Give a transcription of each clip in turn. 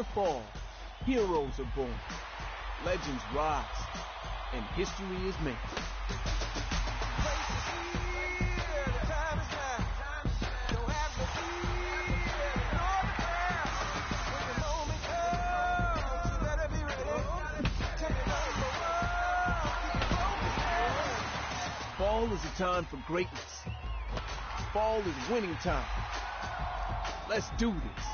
the fall, heroes are born, legends rise, and history is made. Fall is a time for greatness. Fall is winning time. Let's do this.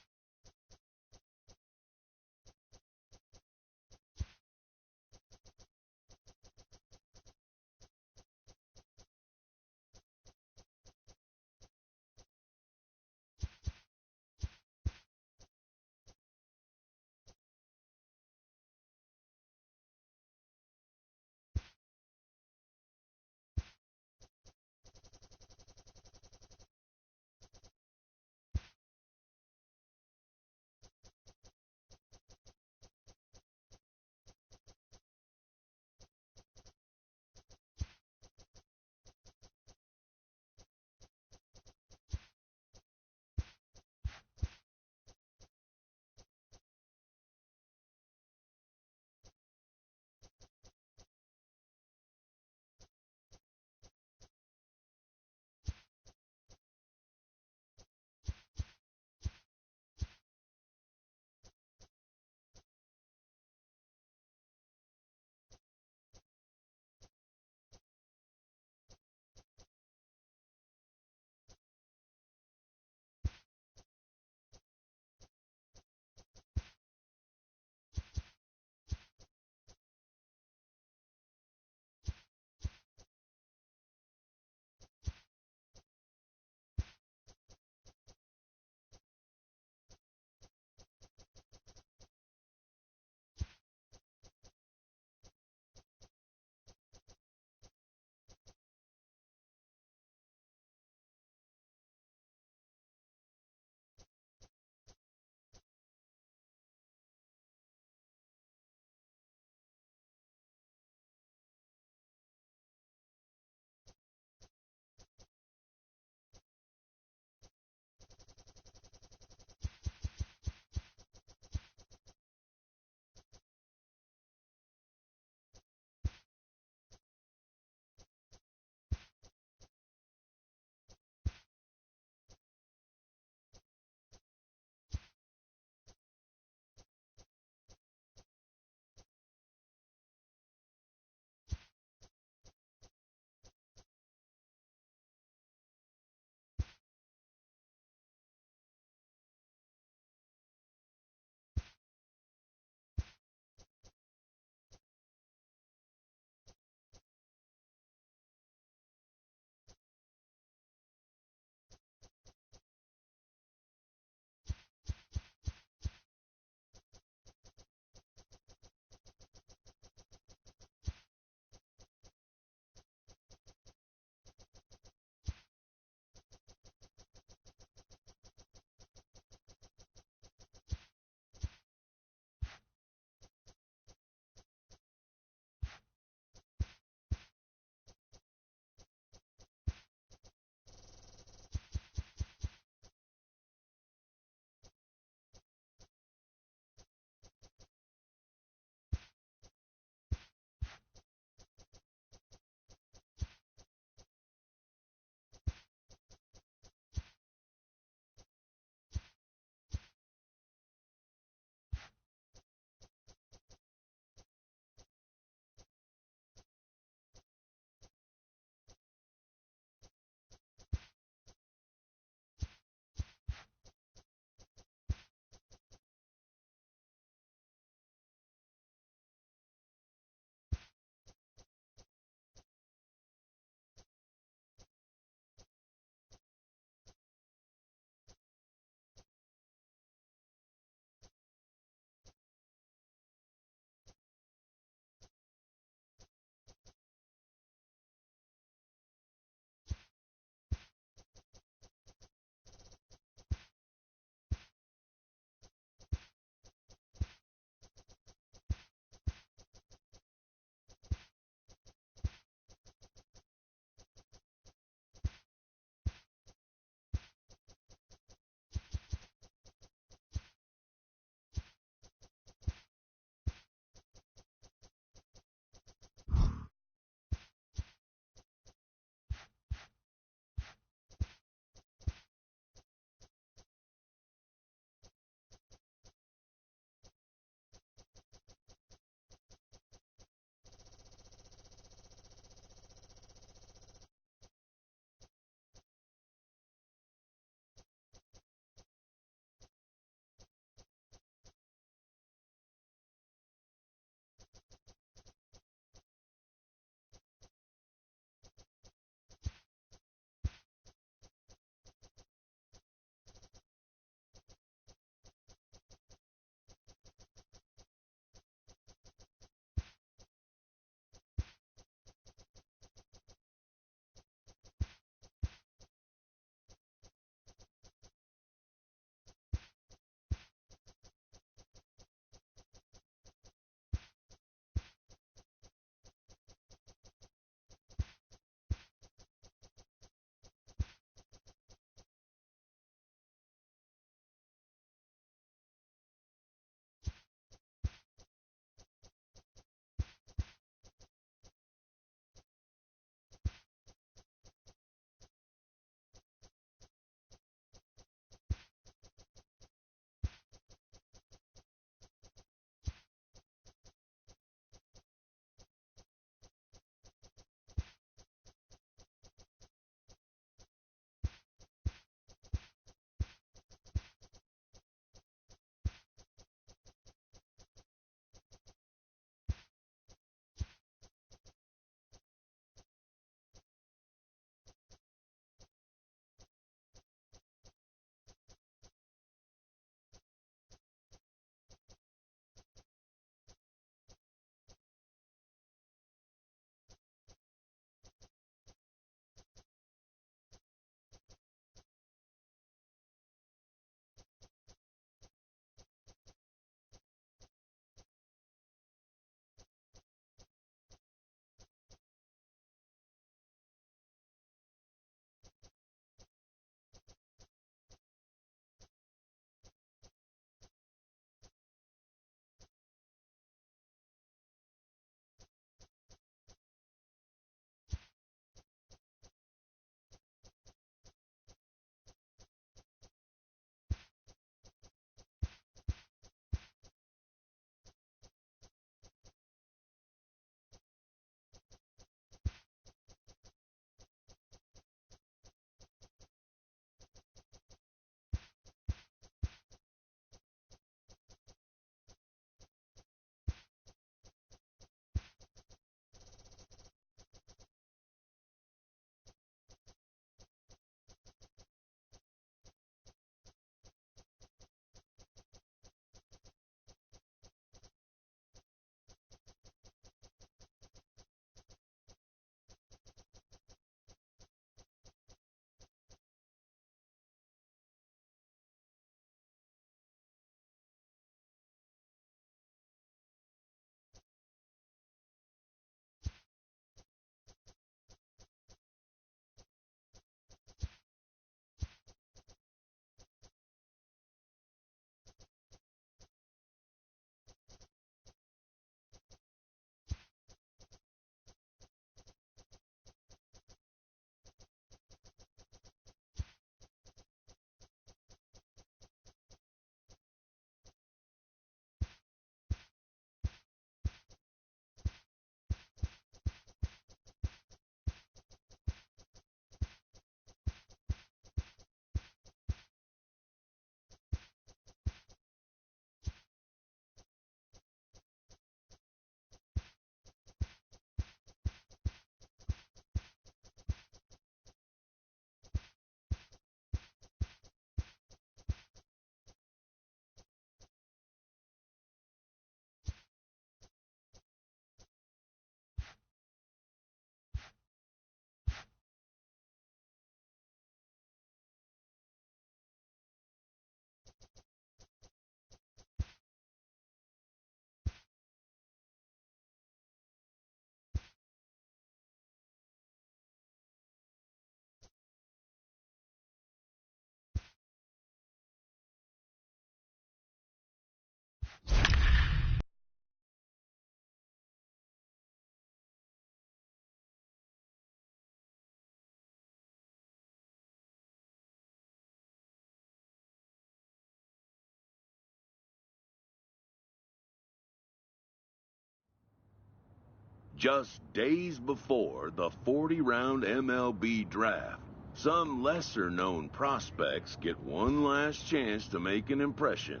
Just days before the 40-round MLB draft, some lesser-known prospects get one last chance to make an impression.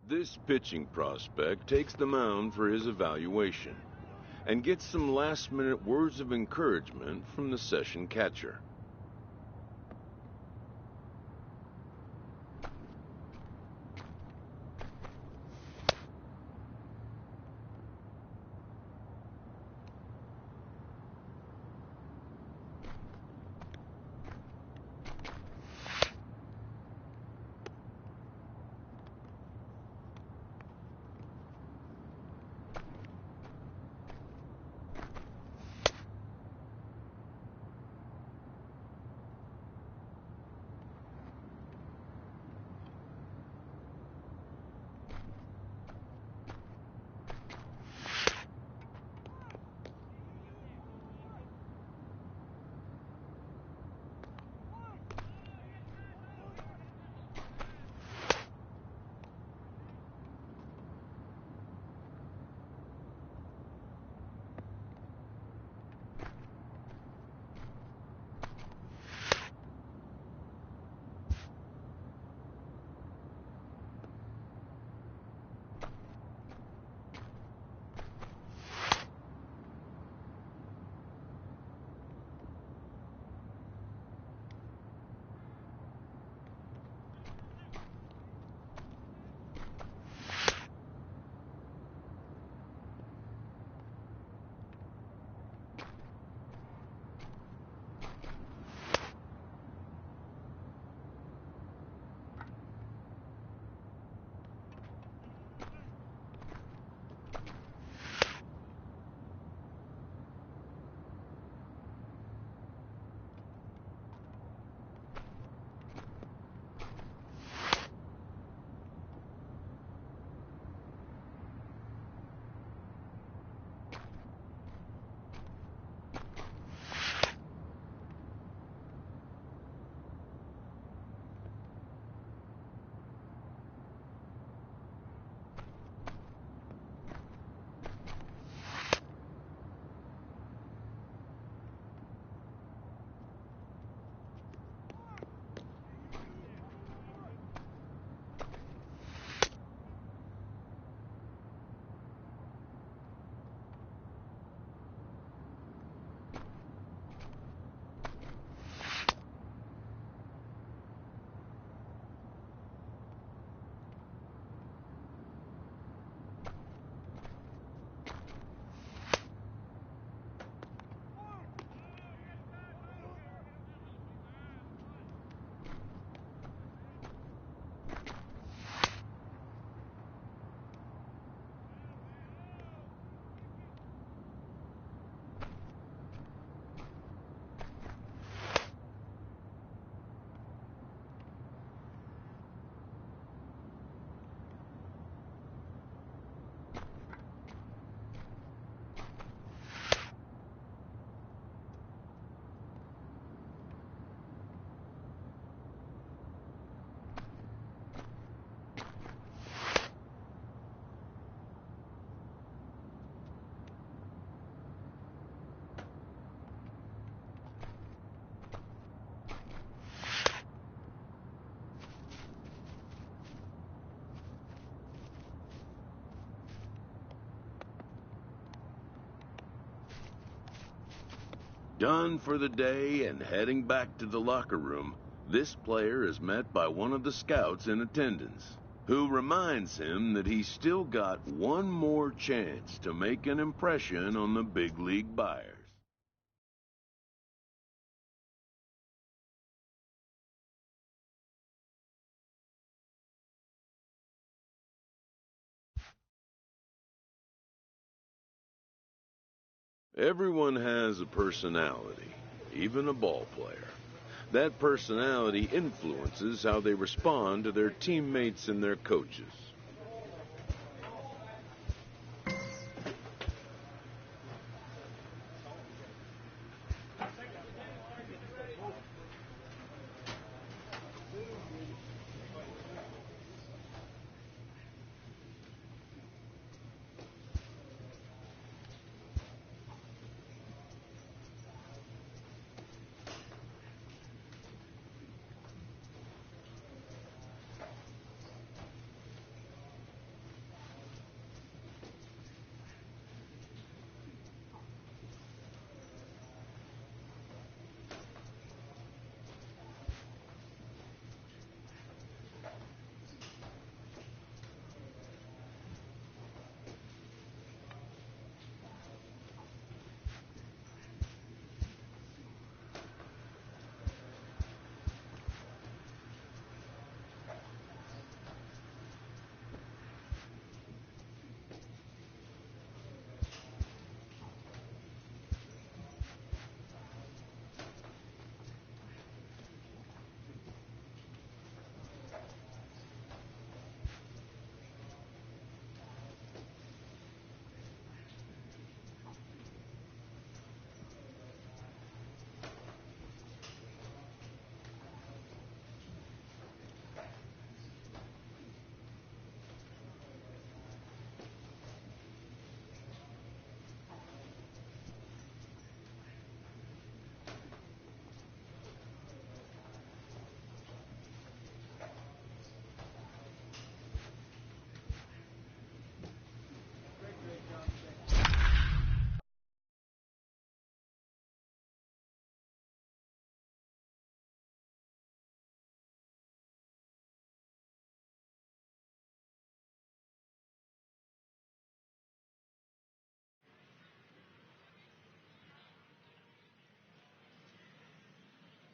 This pitching prospect takes the mound for his evaluation and gets some last-minute words of encouragement from the session catcher. Done for the day and heading back to the locker room, this player is met by one of the scouts in attendance, who reminds him that he's still got one more chance to make an impression on the big league buyers. Everyone has a personality, even a ball player. That personality influences how they respond to their teammates and their coaches.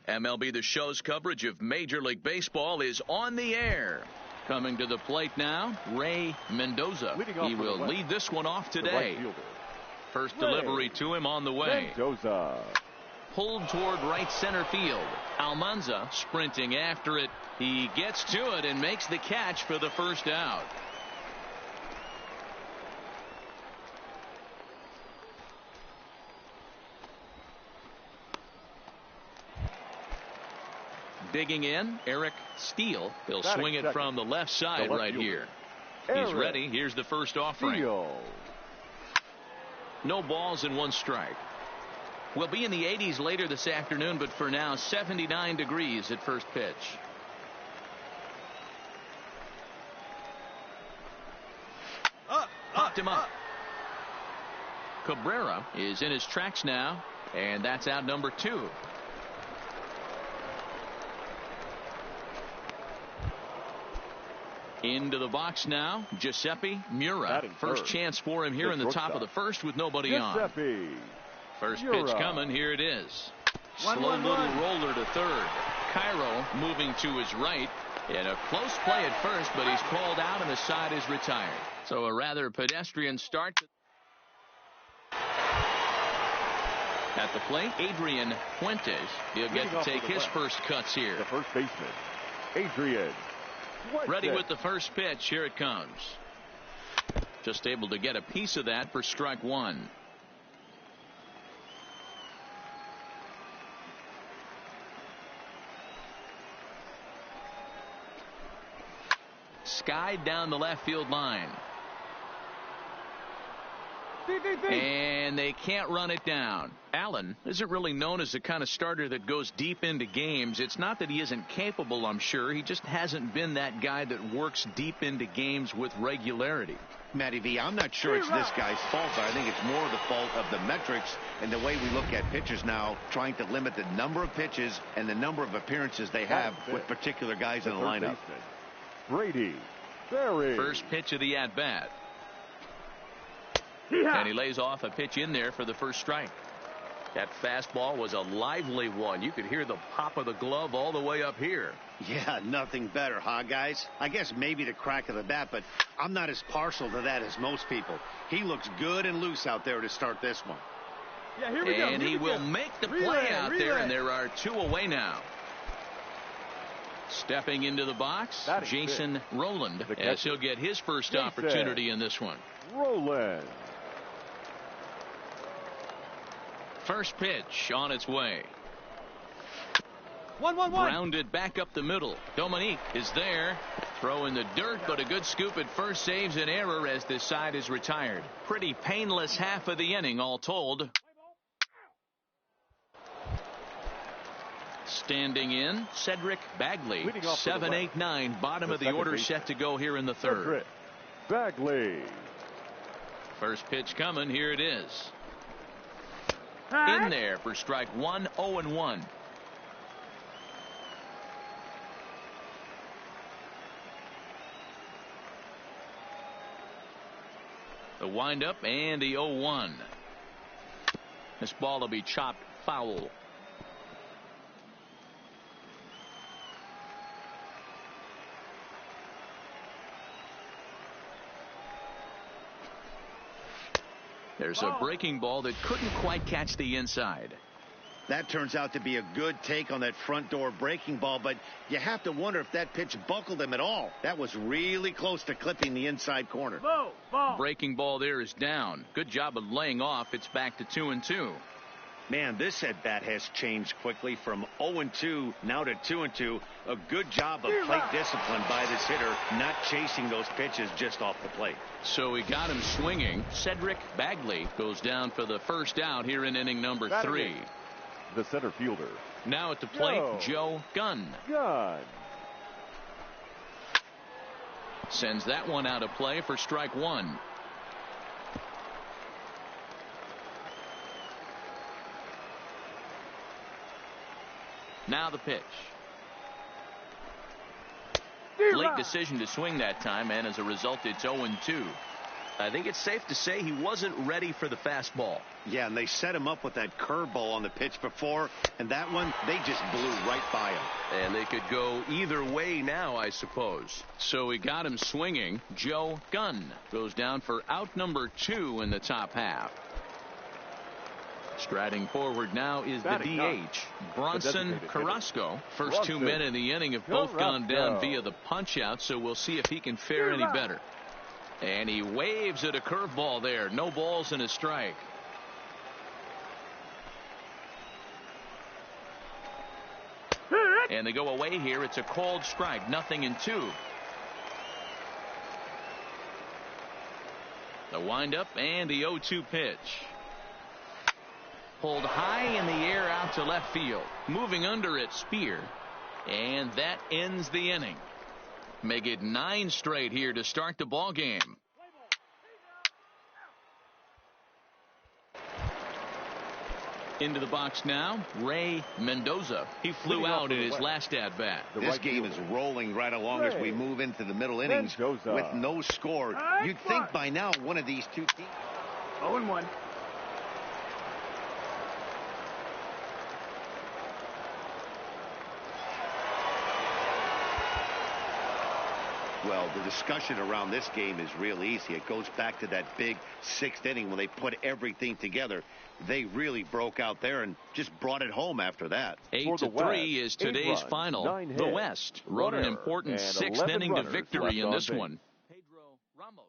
MLB The Show's coverage of Major League Baseball is on the air. Coming to the plate now, Ray Mendoza. He will lead this one off today. First delivery to him on the way. Mendoza. Pulled toward right center field. Almanza sprinting after it. He gets to it and makes the catch for the first out. Digging in, Eric Steele. He'll swing it from the left side right here. He's ready. Here's the first offering. No balls and one strike. We'll be in the 80s later this afternoon, but for now, 79 degrees at first pitch. Popped him up. Cabrera is in his tracks now, and that's out number 2. Into the box now, Giuseppe Mura. First chance for him here in the top of the first with nobody on. First pitch coming. Here it is. Slow little roller to third. Cairo moving to his right. In a close play at first, but he's called out and the side is retired. So a rather pedestrian start. At the plate, Adrian Fuentes. He'll get to take his first cuts here. The first baseman, Adrian. Ready with the first pitch. Here it comes. Just able to get a piece of that for strike 1. Skied down the left field line. And they can't run it down. Allen isn't really known as the kind of starter that goes deep into games. It's not that he isn't capable, I'm sure. He just hasn't been that guy that works deep into games with regularity. Matty V, I'm not sure it's this guy's fault, but I think it's more the fault of the metrics and the way we look at pitchers now, trying to limit the number of pitches and the number of appearances they have with particular guys in the lineup. Brady Berry. First pitch of the at-bat. And he lays off a pitch in there for the first strike. That fastball was a lively one. You could hear the pop of the glove all the way up here. Yeah, nothing better, huh, guys? I guess maybe the crack of the bat, but I'm not as partial to that as most people. He looks good and loose out there to start this one. Yeah, here we go. And he will make the play out there, and there are 2 away now. Stepping into the box, Jason Rowland, as he'll get his first opportunity in this one. Rowland. First pitch on its way. 1-1-1. Grounded back up the middle. Dominique is there. Throw in the dirt, but a good scoop at first saves an error as this side is retired. Pretty painless half of the inning, all told. Standing in, Cedric Bagley. 7-8-9, bottom of the order, set to go here in the third. Cedric Bagley. First pitch coming. Here it is. In there for strike 1, 0-1. The windup and the 0-1. This ball will be chopped foul. There's a breaking ball that couldn't quite catch the inside. That turns out to be a good take on that front door breaking ball, but you have to wonder if that pitch buckled him at all. That was really close to clipping the inside corner. Breaking ball there is down. Good job of laying off. It's back to 2-2. Man, this at-bat has changed quickly from 0-2 now to 2-2. A good job of plate discipline by this hitter, not chasing those pitches just off the plate. So he got him swinging. Cedric Bagley goes down for the first out here in inning number 3. The center fielder. Now at the plate, Joe Gunn. Sends that one out of play for strike 1. Now the pitch. Late decision to swing that time, and as a result, it's 0-2. I think it's safe to say he wasn't ready for the fastball. Yeah, and they set him up with that curveball on the pitch before, and that one, they just blew right by him. And they could go either way now, I suppose. So he got him swinging. Joe Gunn goes down for out number 2 in the top half. Striding forward now is the DH, Bronson Carrasco. First 2 men in the inning have both gone down via the punch-out, so we'll see if he can fare any better. And he waves at a curveball there. No balls and a strike. And they go away here. It's a called strike. 0-2. The windup and the 0-2 pitch. Pulled high in the air out to left field. Moving under it, Spear. And that ends the inning. Make it 9 straight here to start the ball game. Into the box now, Ray Mendoza. He flew out in his last at-bat. This game is rolling right along as we move into the middle innings with no score. You'd think by now one of these two teams. 0-1. Well, the discussion around this game is real easy. It goes back to that big 6th inning when they put everything together. They really broke out there and just brought it home after that. 8-3 is today's final. The West wrote an important 6th inning to victory in this one. Pedro Ramos.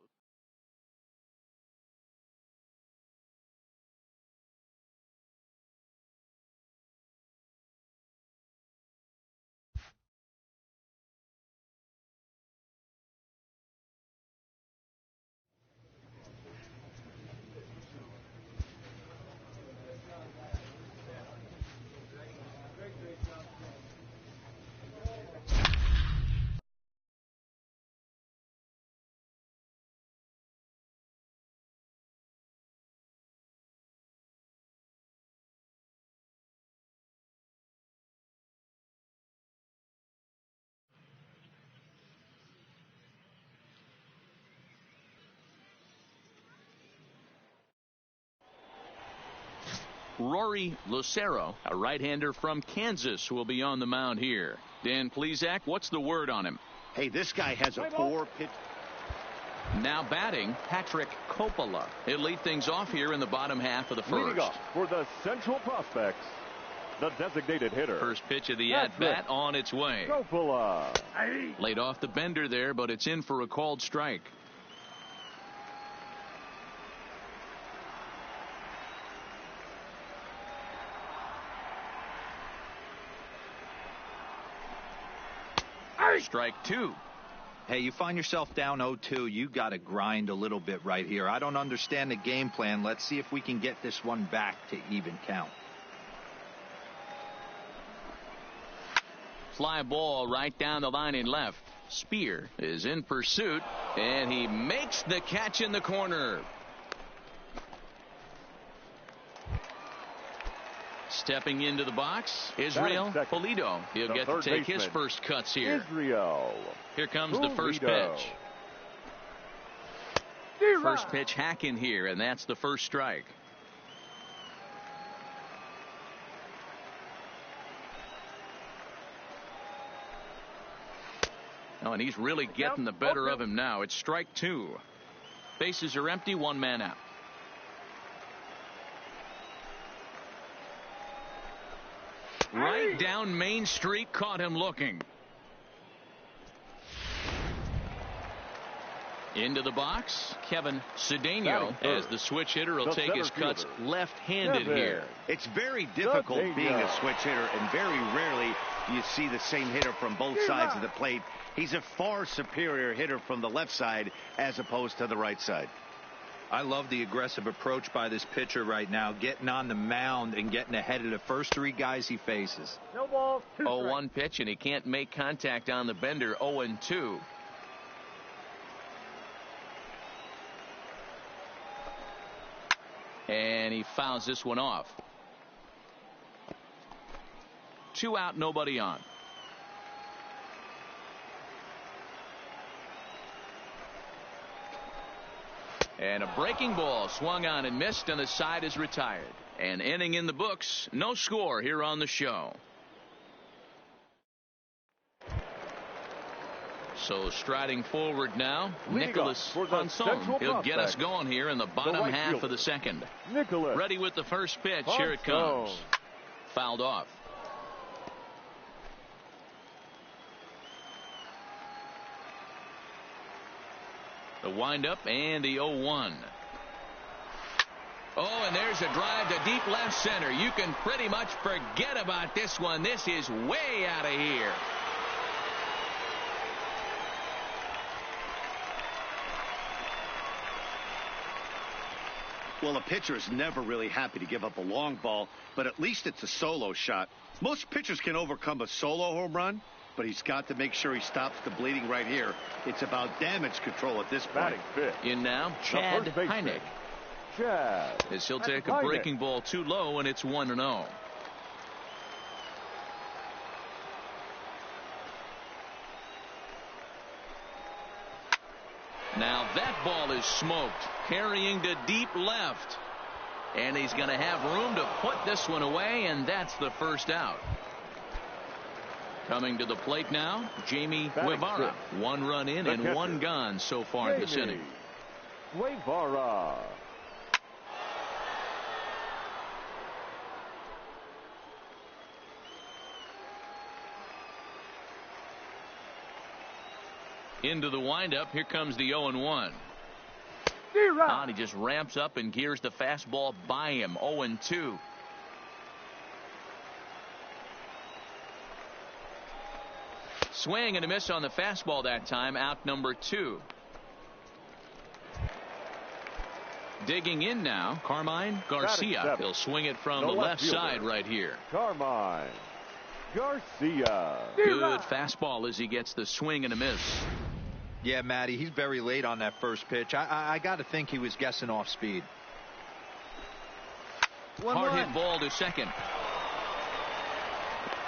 Rory Lucero, a right-hander from Kansas, will be on the mound here. Dan Plesac, what's the word on him? Hey, this guy has a 4-pitch. Now batting, Patrick Coppola. He'll lead things off here in the bottom half of the first. Leading off for the Central Prospects, the designated hitter. First pitch of the at-bat on its way. Coppola. Laid off the bender there, but it's in for a called strike. Strike 2. Hey, you find yourself down 0-2, you got to grind a little bit right here. I don't understand the game plan. Let's see if we can get this one back to even count. Fly ball right down the line in left. Spear is in pursuit, and he makes the catch in the corner. Stepping into the box, Israel Pulido. He'll get to take his first cuts here. Here comes the first pitch. First pitch hack in here, and that's the first strike. Oh, and he's really getting the better of him now. It's strike 2. Bases are empty, 1 man out. Right down Main Street, caught him looking. Into the box, Kevin Cedeno, as the switch hitter will take his cuts left-handed here. It's very difficult being a switch hitter, and very rarely you see the same hitter from both sides of the plate. He's a far superior hitter from the left side as opposed to the right side. I love the aggressive approach by this pitcher right now, getting on the mound and getting ahead of the first 3 guys he faces. 0-1 pitch, and he can't make contact on the bender. 0-2. And he fouls this one off. 2 out, nobody on. And a breaking ball swung on and missed, and the side is retired. An inning in the books. No score here on the show. So striding forward now, Nicholas Ponson. He'll get us going here in the bottom half of the second. Ready with the first pitch. Here it comes. Fouled off. The windup and the 0-1. Oh, and there's a drive to deep left center. You can pretty much forget about this one. This is way out of here. Well, a pitcher is never really happy to give up a long ball, but at least it's a solo shot. Most pitchers can overcome a solo home run, but he's got to make sure he stops the bleeding right here. It's about damage control at this point. In now, Chad Heineck. As he'll take a breaking ball too low, and it's 1-0. Now that ball is smoked, carrying to deep left. And he's going to have room to put this one away, and that's the first out. Coming to the plate now, Jamie Guevara. 1 run in and 1 gone so far in this inning. Guevara. Into the windup. Here comes the 0-1. And he just ramps up and gears the fastball by him. 0-2. Swing and a miss on the fastball that time. Out number 2. Digging in now, Carmine Garcia. He'll swing it from the left side right here. Carmine Garcia. Good fastball as he gets the swing and a miss. Yeah, Matty, he's very late on that first pitch. I got to think he was guessing off speed. Hard hit ball to second.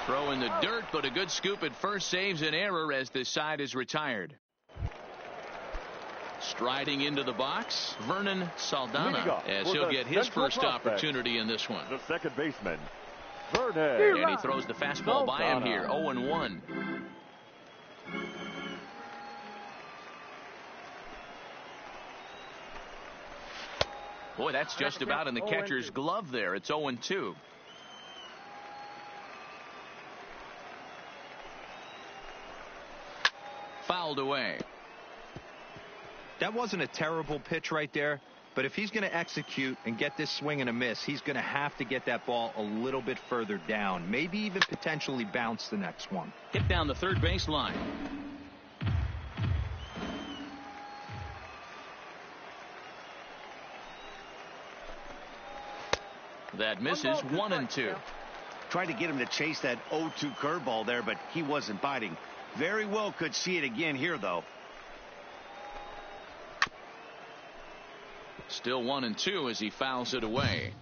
Throw in the dirt, but a good scoop at first saves an error as the side is retired. Striding into the box, Vernon Saldana, as he'll get his first opportunity in this one. The second baseman, Vernon. And he throws the fastball by him here. 0-1. Boy, that's just about in the catcher's glove there. It's 0-2. Fouled away. That wasn't a terrible pitch right there, but if he's going to execute and get this swing and a miss, he's going to have to get that ball a little bit further down, maybe even potentially bounce the next one. Hit down the third base line. That misses. 1-2. Tried to get him to chase that 0-2 curveball there, but he wasn't biting. Very well could see it again here, though. Still 1-2 as he fouls it away.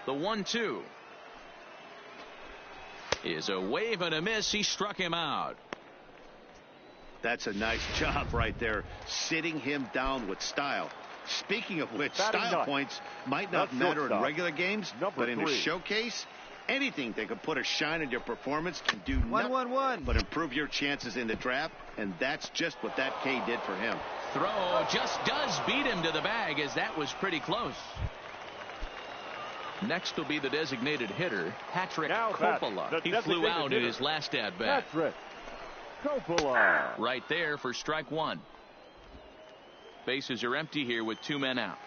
The 1-2 is a wave and a miss. He struck him out. That's a nice job right there, sitting him down with style. Speaking of which, style points might not matter in regular games, but in a showcase, anything that can put a shine on your performance can do nothing but improve your chances in the draft, and that's just what that K did for him. Throw just does beat him to the bag, as that was pretty close. Next will be the designated hitter, Patrick Coppola. He flew out in his last at-bat. Patrick Coppola. Right there for strike 1. Bases are empty here with 2 men out.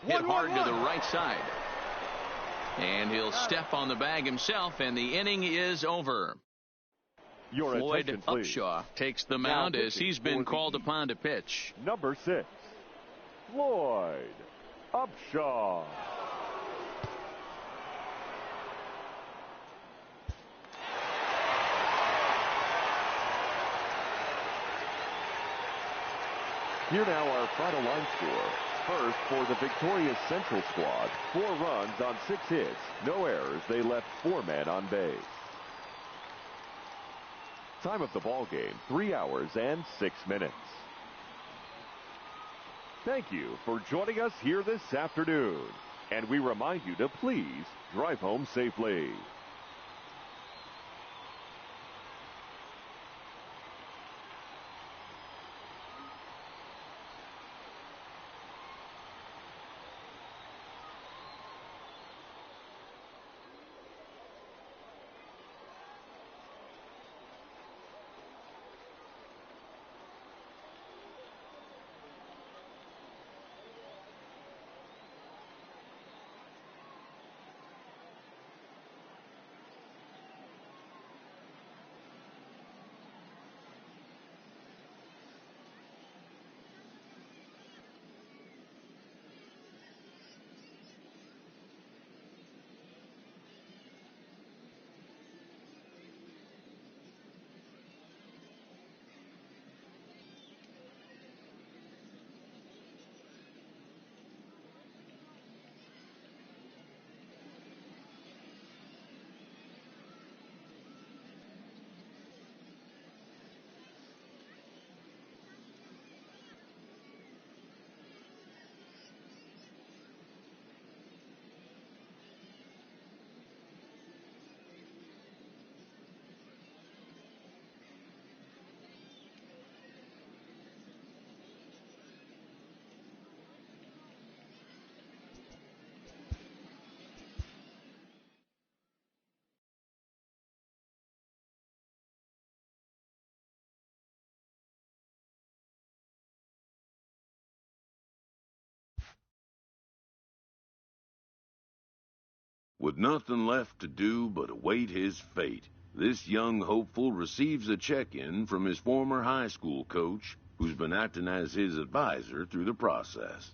Hit hard to the right side. And he'll step on the bag himself, and the inning is over. Floyd Upshaw takes the mound as he's been called upon to pitch. Number 6, Floyd Upshaw. Here now our final line score. first for the victorious Central squad. 4 runs on 6 hits. No errors. They left 4 men on base. Time of the ball game, 3 hours and 6 minutes. Thank you for joining us here this afternoon. And we remind you to please drive home safely. With nothing left to do but await his fate, this young hopeful receives a check-in from his former high school coach, who's been acting as his advisor through the process.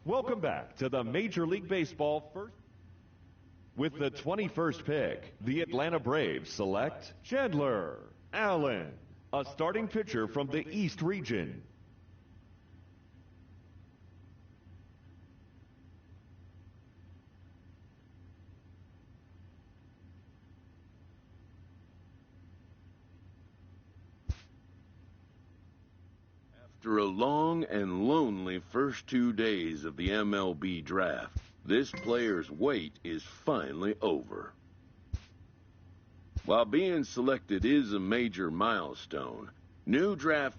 Welcome back to the Major League Baseball first. With the 21st pick, the Atlanta Braves select Chandler Allen, a starting pitcher from the East region. After a long and lonely first 2 days of the MLB draft, this player's wait is finally over. While being selected is a major milestone, new draft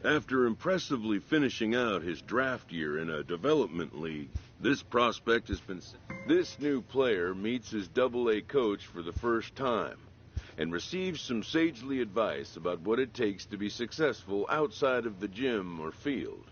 After impressively finishing out his draft year in a development league, this prospect has been... This new player meets his Double-A coach for the first time. and receive some sagely advice about what it takes to be successful outside of the gym or field.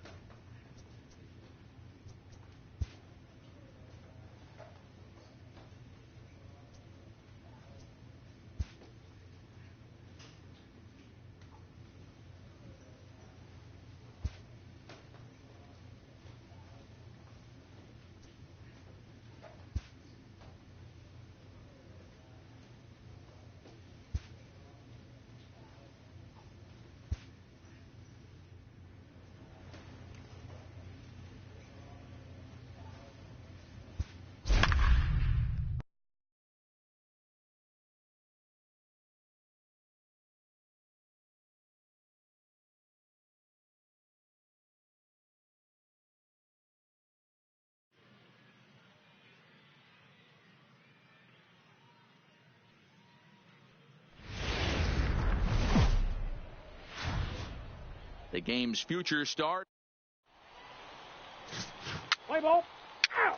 The game's future start. Play ball. Ow.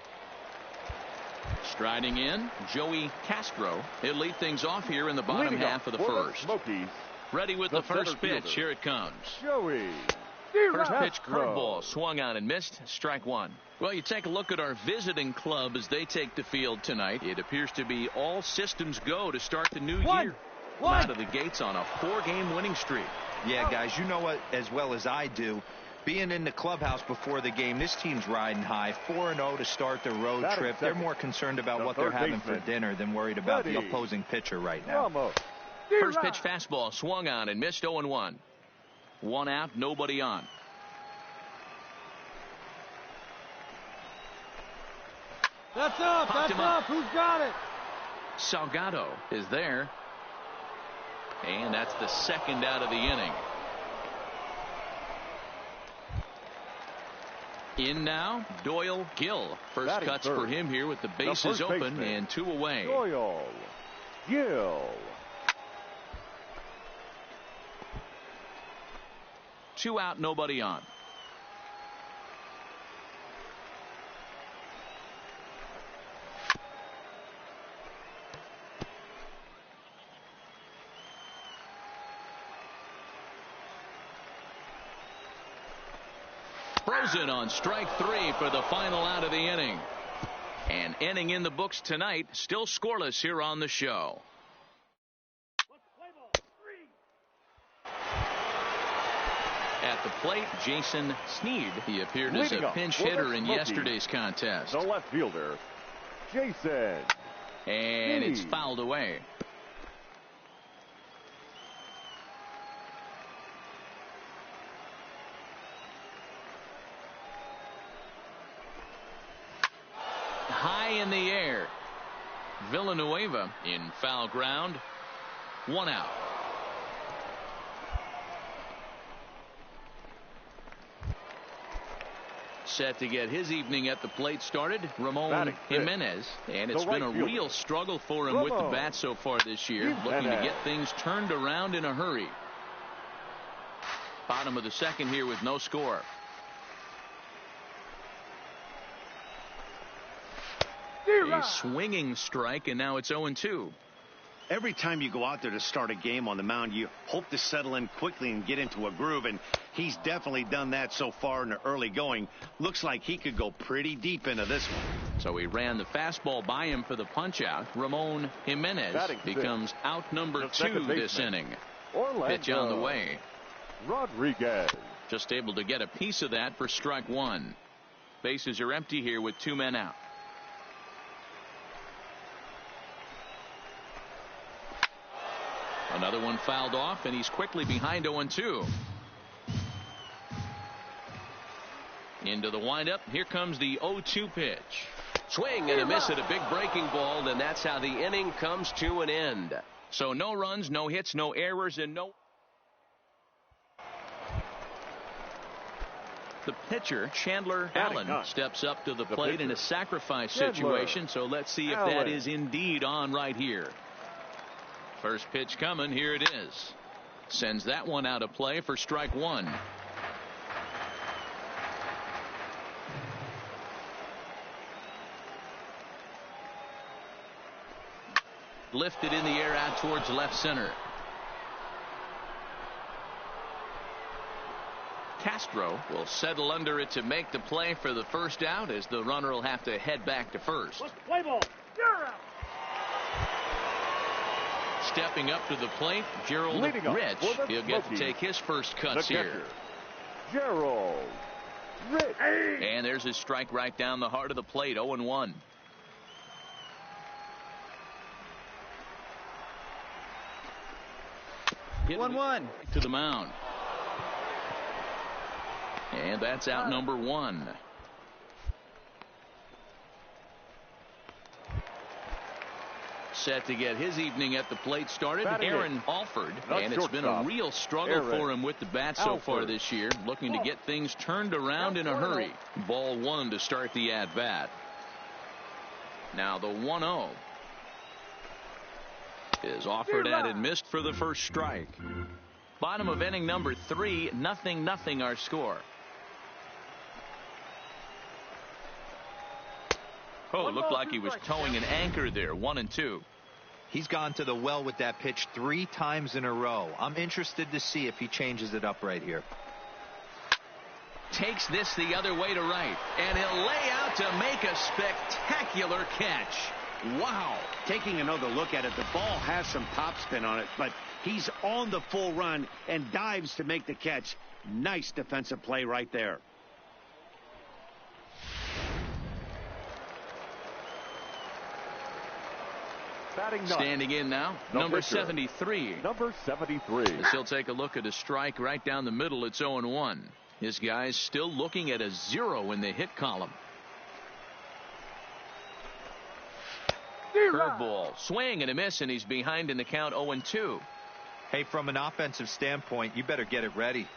Striding in, Joey Castro. He'll lead things off here in the bottom half of the first. Smokies, ready with the first pitch. fielder. Here it comes. Joey. First pitch curveball swung on and missed. Strike one. Well, you take a look at our visiting club as they take the field tonight. It appears to be all systems go to start the new year. Out of the gates on a 4-game winning streak. Yeah, guys, you know what as well as I do. Being in the clubhouse before the game, this team's riding high. 4-0 to start their road trip. They're more concerned about what they're having for dinner than worried about the opposing pitcher right now. First pitch fastball swung on and missed. 0-1. 1 out, nobody on. That's up. Popped That's him up. up. Who's got it? Salgado is there. And that's the second out of the inning. In now, Doyle Gill. First Batting cuts third. for him here with the bases open baseman. and 2 away. Doyle Gill. 2 out, nobody on. Frozen on strike 3 for the final out of the inning. And inning in the books tonight, still scoreless here on the show. At the plate, Jason Sneed. He appeared as a pinch hitter in yesterday's contest. The left fielder, Jason. And it's fouled away. High in the air. Villanueva in foul ground. 1 out. Set to get his evening at the plate started, Ramon Jimenez. And it's been a real struggle for him with the bat so far this year. Looking to get things turned around in a hurry. Bottom of the second here with no score. A swinging strike, and now it's 0-2. Every time you go out there to start a game on the mound, you hope to settle in quickly and get into a groove, and he's definitely done that so far in the early going. Looks like he could go pretty deep into this one. So he ran the fastball by him for the punch-out. Ramon Jimenez becomes out number 2 this inning. Pitch on the way. Rodriguez. Just able to get a piece of that for strike 1. Bases are empty here with 2 men out. Another one fouled off, and he's quickly behind 0-2. Into the windup. Here comes the 0-2 pitch. Swing and a miss at a big breaking ball, and that's how the inning comes to an end. So no runs, no hits, no errors, and no. The pitcher, Chandler Allen, steps up to the plate in a sacrifice situation. So let's see if that is indeed on right here. First pitch coming. Here it is. Sends that one out of play for strike 1. Lifted in the air out towards left center. Castro will settle under it to make the play for the first out, as the runner will have to head back to first. Play ball. You're out. Stepping up to the plate, Gerald Rich. He'll get to take his first cuts here. Gerald Rich. And there's his strike right down the heart of the plate, 0-1. Hit 1-1 to the mound. And that's out number 1. Set to get his evening at the plate started, Aaron Alford, and it's been a real struggle for him with the bat so far this year, looking to get things turned around in a hurry. Ball 1 to start the at-bat. Now the 1-0 is offered at and missed for the first strike. Bottom of inning number 3, 0-0 our score. Oh, it looked like he was towing an anchor there. 1-2. He's gone to the well with that pitch 3 times in a row. I'm interested to see if he changes it up right here. Takes this the other way to right, and he'll lay out to make a spectacular catch. Wow. Taking another look at it, the ball has some topspin on it, but he's on the full run and dives to make the catch. Nice defensive play right there. Standing in now, number 73. Number 73. As he'll take a look at a strike right down the middle. It's 0-1. His guy's still looking at a 0 in the hit column. Curveball, swing and a miss, and he's behind in the count, 0-2. Hey, from an offensive standpoint, you better get it ready.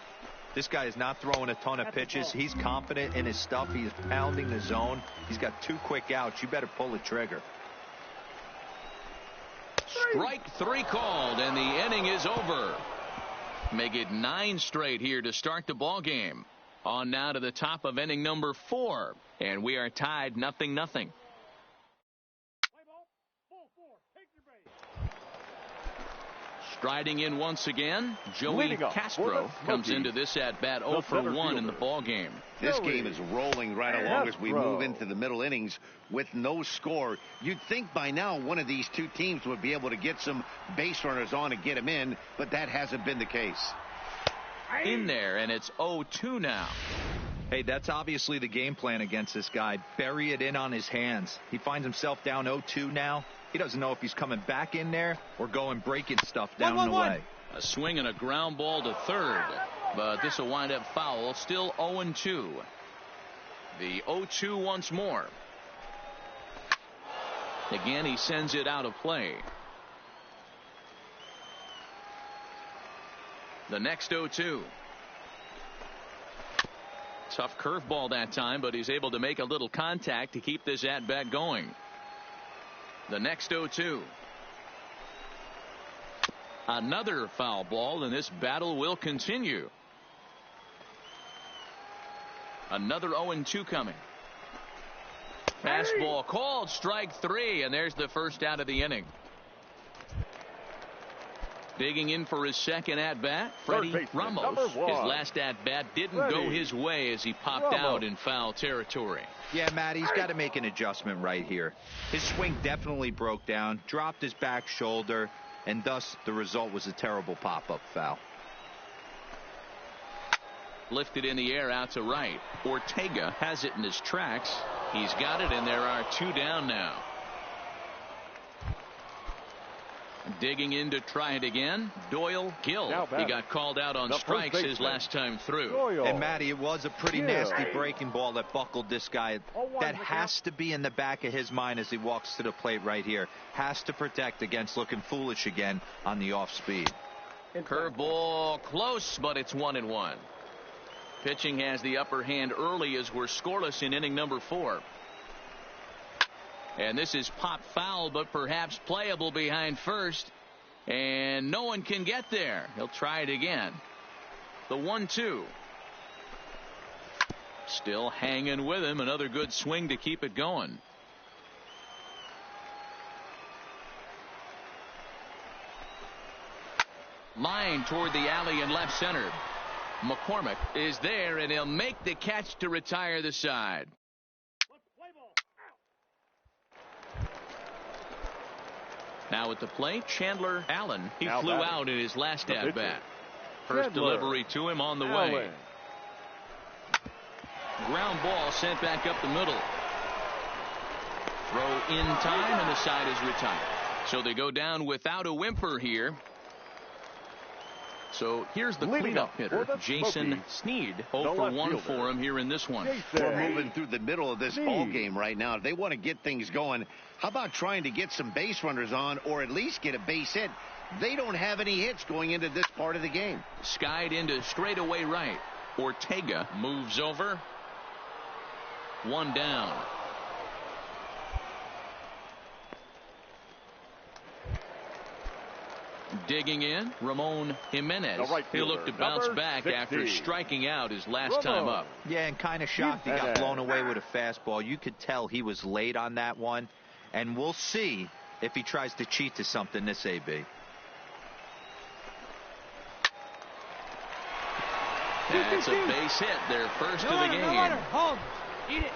This guy is not throwing a ton of pitches. He's confident in his stuff. He is pounding the zone. He's got 2 quick outs. You better pull the trigger. Strike 3 called, and the inning is over. Make it 9 straight here to start the ball game. On now to the top of inning number 4, and we are tied 0-0. Striding in once again, Joey Castro comes into this at bat 0 for 1 in the ball game. This game is rolling right along as we move into the middle innings with no score. You'd think by now one of these 2 teams would be able to get some base runners on and get them in, but that hasn't been the case. In there, and it's 0-2 now. Hey, that's obviously the game plan against this guy. Bury it in on his hands. He finds himself down 0-2 now. He doesn't know if he's coming back in there or going breaking stuff down the way. A swing and a ground ball to third, but this will wind up foul. Still 0-2. The 0-2 once more. Again, he sends it out of play. The next 0-2. Tough curveball that time, but he's able to make a little contact to keep this at bat going. The next 0-2. Another foul ball, and this battle will continue. Another 0-2 coming. Fastball called, strike 3, and there's the first out of the inning. Digging in for his second at-bat, Freddie Ramos. His last at-bat didn't go his way as he popped out in foul territory. Yeah, Matt, he's got to make an adjustment right here. His swing definitely broke down, dropped his back shoulder, and thus the result was a terrible pop-up foul. Lifted in the air out to right. Ortega has it in his tracks. He's got it, and there are 2 down now. Digging in to try it again, Doyle Gill. He got called out on strikes his last time through. And Matty, it was a pretty nasty breaking ball that buckled this guy. That has to be in the back of his mind as he walks to the plate right here. Has to protect against looking foolish again on the off speed. Curveball close, but it's 1-1. Pitching has the upper hand early as we're scoreless in inning number 4. And this is pop foul, but perhaps playable behind first. And no one can get there. He'll try it again. The 1-2. Still hanging with him. Another good swing to keep it going. Line toward the alley in left center. McCormick is there, and he'll make the catch to retire the side. Now at the plate, Chandler Allen. He flew out in his last at-bat. First delivery to him on the way. Ground ball sent back up the middle. Throw in time, and the side is retired. So they go down without a whimper here. So here's the cleanup hitter, Jason Sneed. 0 for 1 for him here in this one. We're moving through the middle of this ball game right now. If they want to get things going, how about trying to get some base runners on, or at least get a base hit? They don't have any hits going into this part of the game. Skied into straightaway right. Ortega moves over. 1 down. Digging in, Ramon Jimenez. He'll look to bounce back after striking out his last time up. Yeah, and kind of shocked he got blown away with a fastball. You could tell he was late on that one. And we'll see if he tries to cheat to something this AB. That's a base hit, their first of the game. Home. Eat it.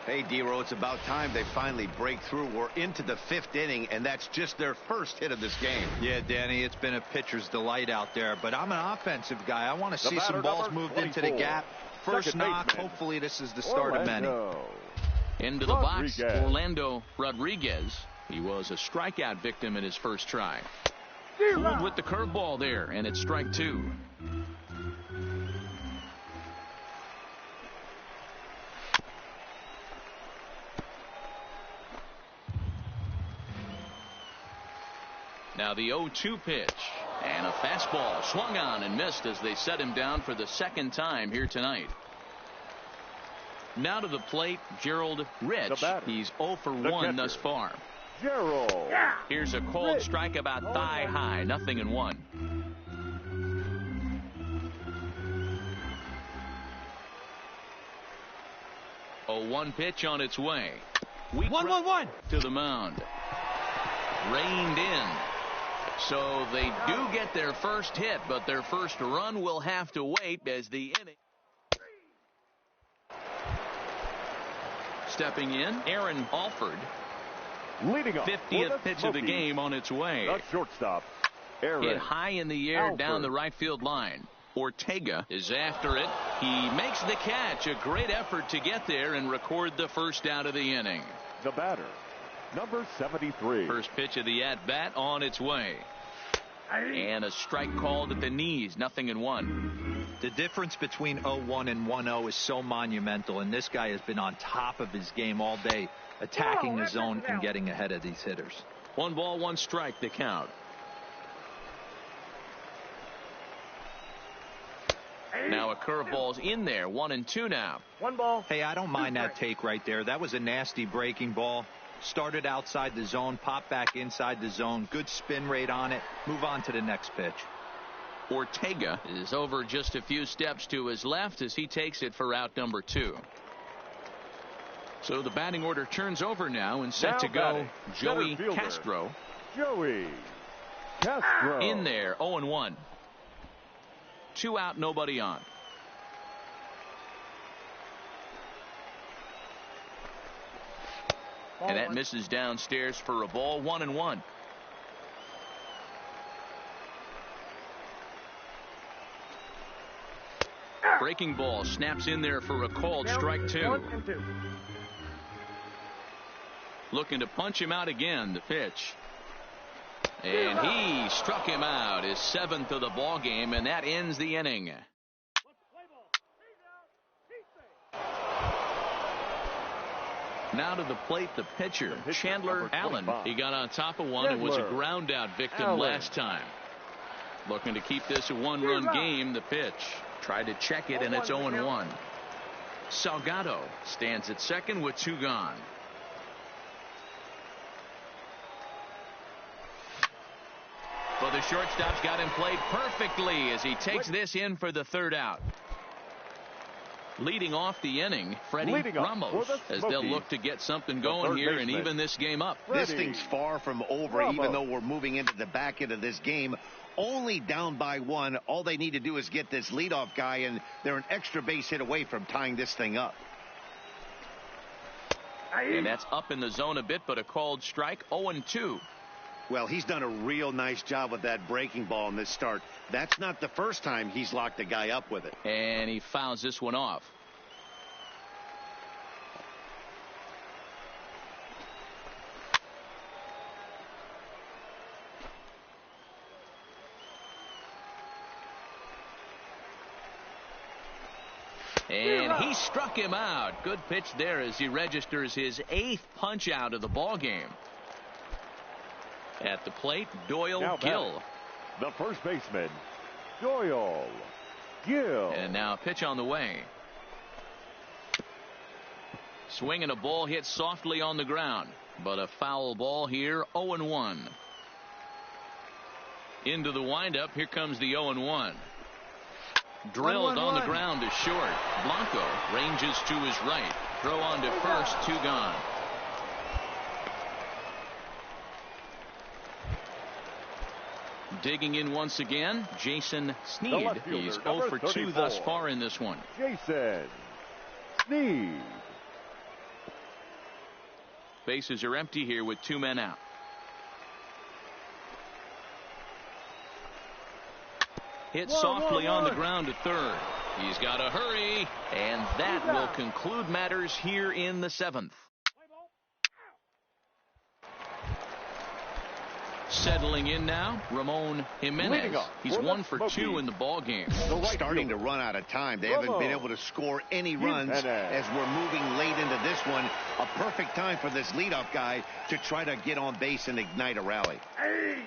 Hey, D-Row, it's about time they finally break through. We're into the 5th inning, and that's just their first hit of this game. Yeah, Danny, it's been a pitcher's delight out there, but I'm an offensive guy. I want to see some balls moved into the gap. First knock, hopefully this is the start of many. Into the box, Orlando Rodriguez. He was a strikeout victim in his first try. Fooled with the curveball there, and it's strike 2. Now the 0-2 pitch, and a fastball swung on and missed as they set him down for the second time here tonight. Now to the plate, Gerald Rich. He's 0 for 1 thus far. Gerald. Here's a cold strike about thigh high, 0-1. A 1 pitch on its way. 1-1-1 to the mound. Reined in. So they do get their first hit, but their first run will have to wait as the inning. Stepping in, Aaron Alford. Leading up 50th pitch of the game on its way. The shortstop, Aaron. Hit high in the air Alford. Down the right field line. Ortega is after it. He makes the catch. A great effort to get there and record the first out of the inning. The batter, number 73. First pitch of the at-bat on its way. And a strike called at the knees, 0-1. The difference between 0-1 and 1-0 is so monumental, and this guy has been on top of his game all day, attacking the zone and getting ahead of these hitters. 1 ball, 1 strike, the count. Now a curveball's in there, 1-2 now. 1 ball. Hey, I don't mind that take right there. That was a nasty breaking ball. Started outside the zone, popped back inside the zone. Good spin rate on it. Move on to the next pitch. Ortega is over just a few steps to his left as he takes it for out number 2. So the batting order turns over now and set to go. Joey Castro. Joey Castro. In there, 0-1. 2 out, nobody on. And that misses downstairs for a ball, 1-1. Breaking ball snaps in there for a called strike 2. Looking to punch him out again, the pitch. And he struck him out, his 7th of the ball game, and that ends the inning. Now to the plate, the pitcher, Chandler Allen. He got on top of one and was a ground out victim last time. Looking to keep this a 1-run game, the pitch. Tried to check it, and it's 0-1. Salgado stands at second with 2 gone. Well, the shortstop's got him played perfectly as he takes this in for the 3rd out. Leading off the inning, Freddie Ramos, as they'll look to get something going here and even this game up. This thing's far from over, even though we're moving into the back end of this game. only down by 1. All they need to do is get this leadoff guy, and they're an extra base hit away from tying this thing up. And that's up in the zone a bit, but a called strike. 0-2. Well, he's done a real nice job with that breaking ball in this start. That's not the first time he's locked a guy up with it. And he fouls this one off. And he struck him out. Good pitch there as he registers his 8th punch out of the ball game. At the plate, Doyle Gill. The first baseman, Doyle Gill. And now a pitch on the way. Swinging a ball hit softly on the ground, but a foul ball here. 0-1. Into the windup. Here comes the 0-1. Drilled on the ground to short. Blanco ranges to his right. Throw on to first. 2 gone. Digging in once again, Jason Sneed. He's 0 for 2 thus far in this one. Jason Sneed. Bases are empty here with 2 men out. Hit softly on the ground to third. He's got to hurry, and that will conclude matters here in the 7th. Settling in now, Ramon Jimenez. He's 1 for 2 in the ball game. Starting to run out of time. They haven't been able to score any runs as we're moving late into this one. A perfect time for this leadoff guy to try to get on base and ignite a rally.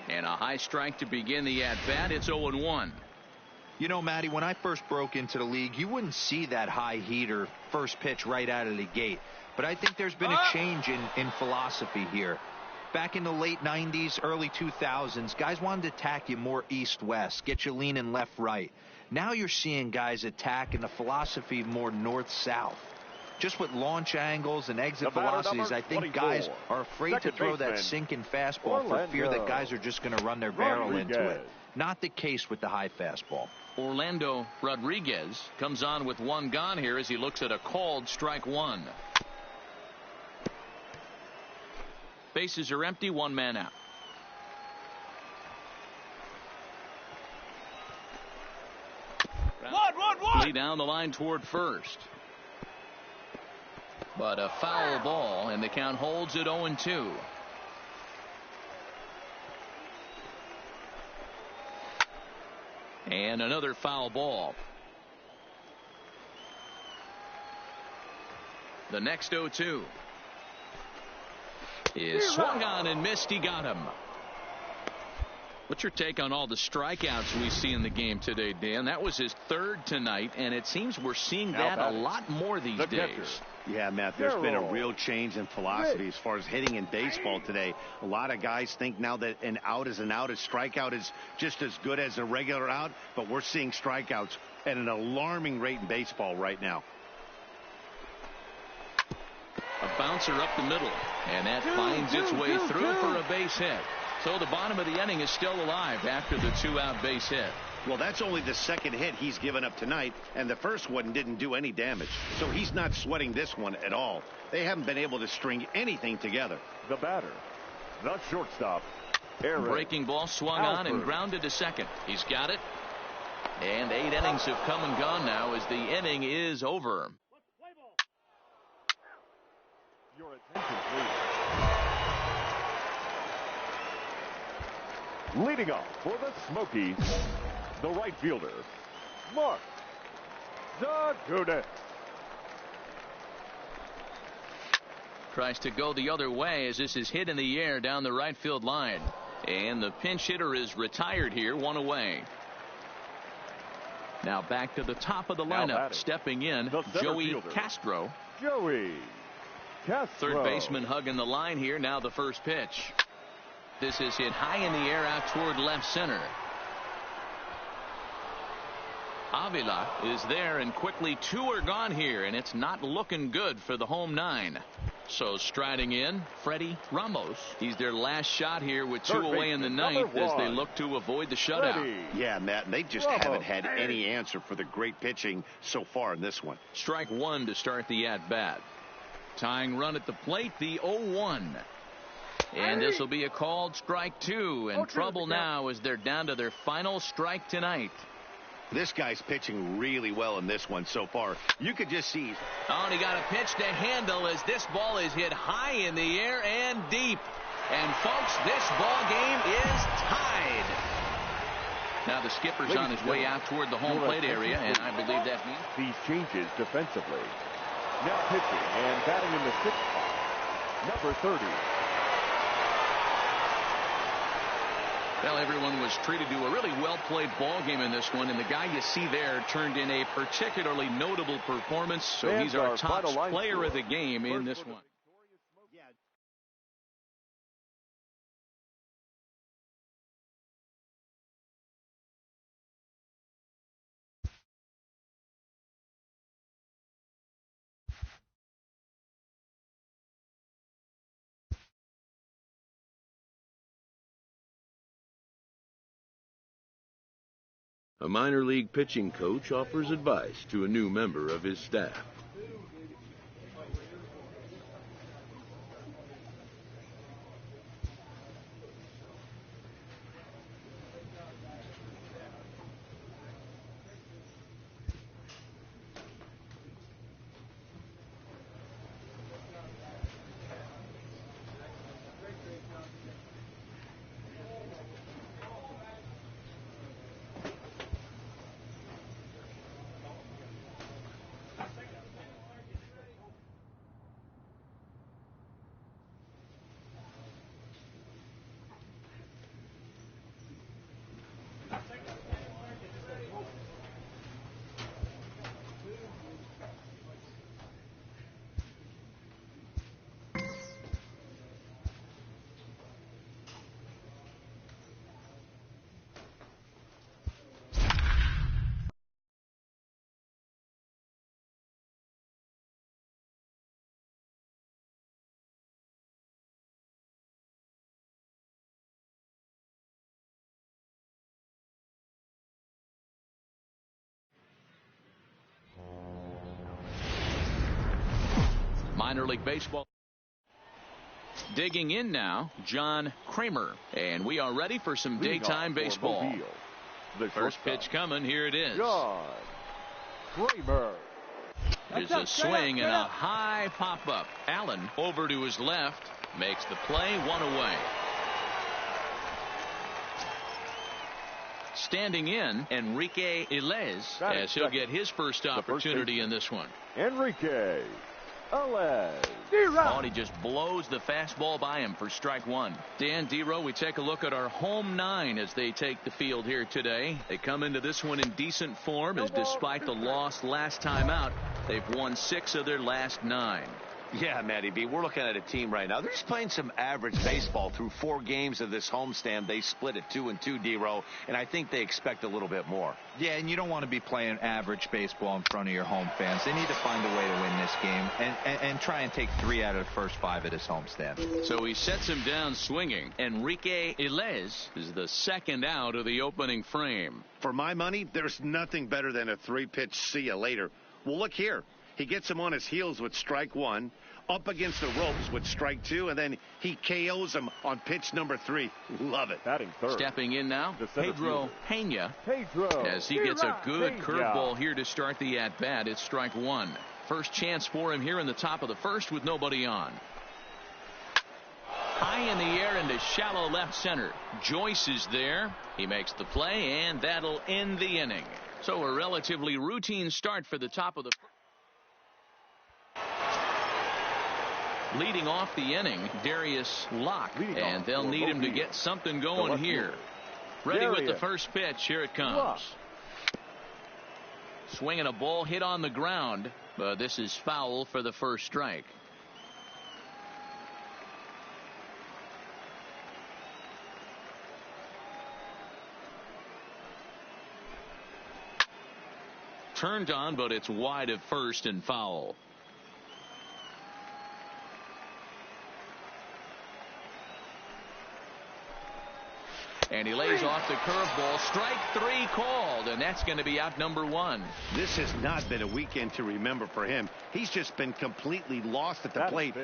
And a high strike to begin the at-bat. It's 0-1. You know, Matty, when I first broke into the league, you wouldn't see that high heater first pitch right out of the gate. But I think there's been a change in philosophy here. Back in the late 90s, early 2000s, guys wanted to attack you more east-west, get you leaning left-right. Now you're seeing guys attack in the philosophy more north-south. Just with launch angles and exit velocities, I think guys are afraid to throw that sinking fastball for fear that guys are just going to run their barrel into it. Not the case with the high fastball. Orlando Rodriguez comes on with 1 gone here as he looks at a called strike 1. Bases are empty, 1 man out. One. Down the line toward first. But a foul ball, and the count holds at 0-2. And another foul ball. The next 0-2 is swung on and missed. He got him. What's your take on all the strikeouts we see in the game today, Dan? That was his 3rd tonight, and it seems we're seeing that a lot more these days. Yeah, Matt, there's been a real change in philosophy as far as hitting in baseball today. A lot of guys think now that an out is an out. A strikeout is just as good as a regular out, but we're seeing strikeouts at an alarming rate in baseball right now. A bouncer up the middle, and that finds its way through for a base hit. So the bottom of the inning is still alive after the 2-out base hit. Well, that's only the 2nd hit he's given up tonight, and the first one didn't do any damage. So he's not sweating this one at all. They haven't been able to string anything together. The batter, the shortstop, Aaron breaking ball swung on and grounded to second. He's got it. And 8 innings have come and gone now as the inning is over. Your attention, please. Leading off for the Smokies, the right fielder, Mark Zagunis. Tries to go the other way as this is hit in the air down the right field line. And the pinch hitter is retired here, 1 away. Now back to the top of the lineup, stepping in, Joey fielder, Castro. Joey Castro. 3rd baseman hugging the line here. Now the first pitch. This is hit high in the air out toward left center. Avila is there, and quickly 2 are gone here, and it's not looking good for the home 9. So striding in, Freddie Ramos. He's their last shot here with 2 away in the ninth as they look to avoid the shutout. Yeah, Matt, they just haven't had any answer for the great pitching so far in this one. Strike one to start the at-bat. Tying run at the plate, the 0-1. And this will be a called strike two. And trouble now as they're down to their final strike tonight. This guy's pitching really well in this one so far. You could just see. Oh, and he got a pitch to handle as this ball is hit high in the air and deep. And, folks, this ball game is tied. Now the skipper's on his way out toward the home plate area, and I believe that means these changes defensively. Now pitching and batting in the 6th spot, number 30. Well, everyone was treated to a really well-played ball game in this one, and the guy you see there turned in a particularly notable performance, so he's our top player of the game in this one. A minor league pitching coach offers advice to a new member of his staff. Minor League Baseball. Digging in now, John Kramer. And we are ready for some daytime baseball. The first pitch coming. Here it is. John Kramer. There's a swing and a high pop-up. Allen over to his left. Makes the play, 1 away. Standing in, Enrique Ilez, as he'll get his first opportunity in this one. Enrique Ilez. Oh, he just blows the fastball by him for strike one. Dan Dero, we take a look at our home 9 as they take the field here today. They come into this one in decent form, as despite the loss last time out, they've won 6 of their last 9. Yeah, Matty B, we're looking at a team right now. They're just playing some average baseball through 4 games of this homestand. They split at 2-2, Dero, and I think they expect a little bit more. Yeah, and you don't want to be playing average baseball in front of your home fans. They need to find a way to win this game and try and take 3 out of the first 5 at his homestand. So he sets him down swinging. Enrique Ilez is the second out of the opening frame. For my money, there's nothing better than a 3-pitch see you later. Well, look here. He gets him on his heels with strike 1, up against the ropes with strike 2, and then he KOs him on pitch number 3. Love it. Batting third. Stepping in now, Pedro Pena. Pedro. As he gets a good curveball here to start the at-bat. It's strike 1. First chance for him here in the top of the first with nobody on. High in the air into shallow left center. Joyce is there. He makes the play, and that'll end the inning. So a relatively routine start for the top of the first. Leading off the inning, Darius Locke, and they'll need him to get something going here. Ready with the first pitch. Here it comes. Swinging a ball hit on the ground, but this is foul for the first strike. Turned on, but it's wide of first and foul. And he lays off the curveball. Strike 3 called, and that's going to be out number 1. This has not been a weekend to remember for him. He's just been completely lost at the plate.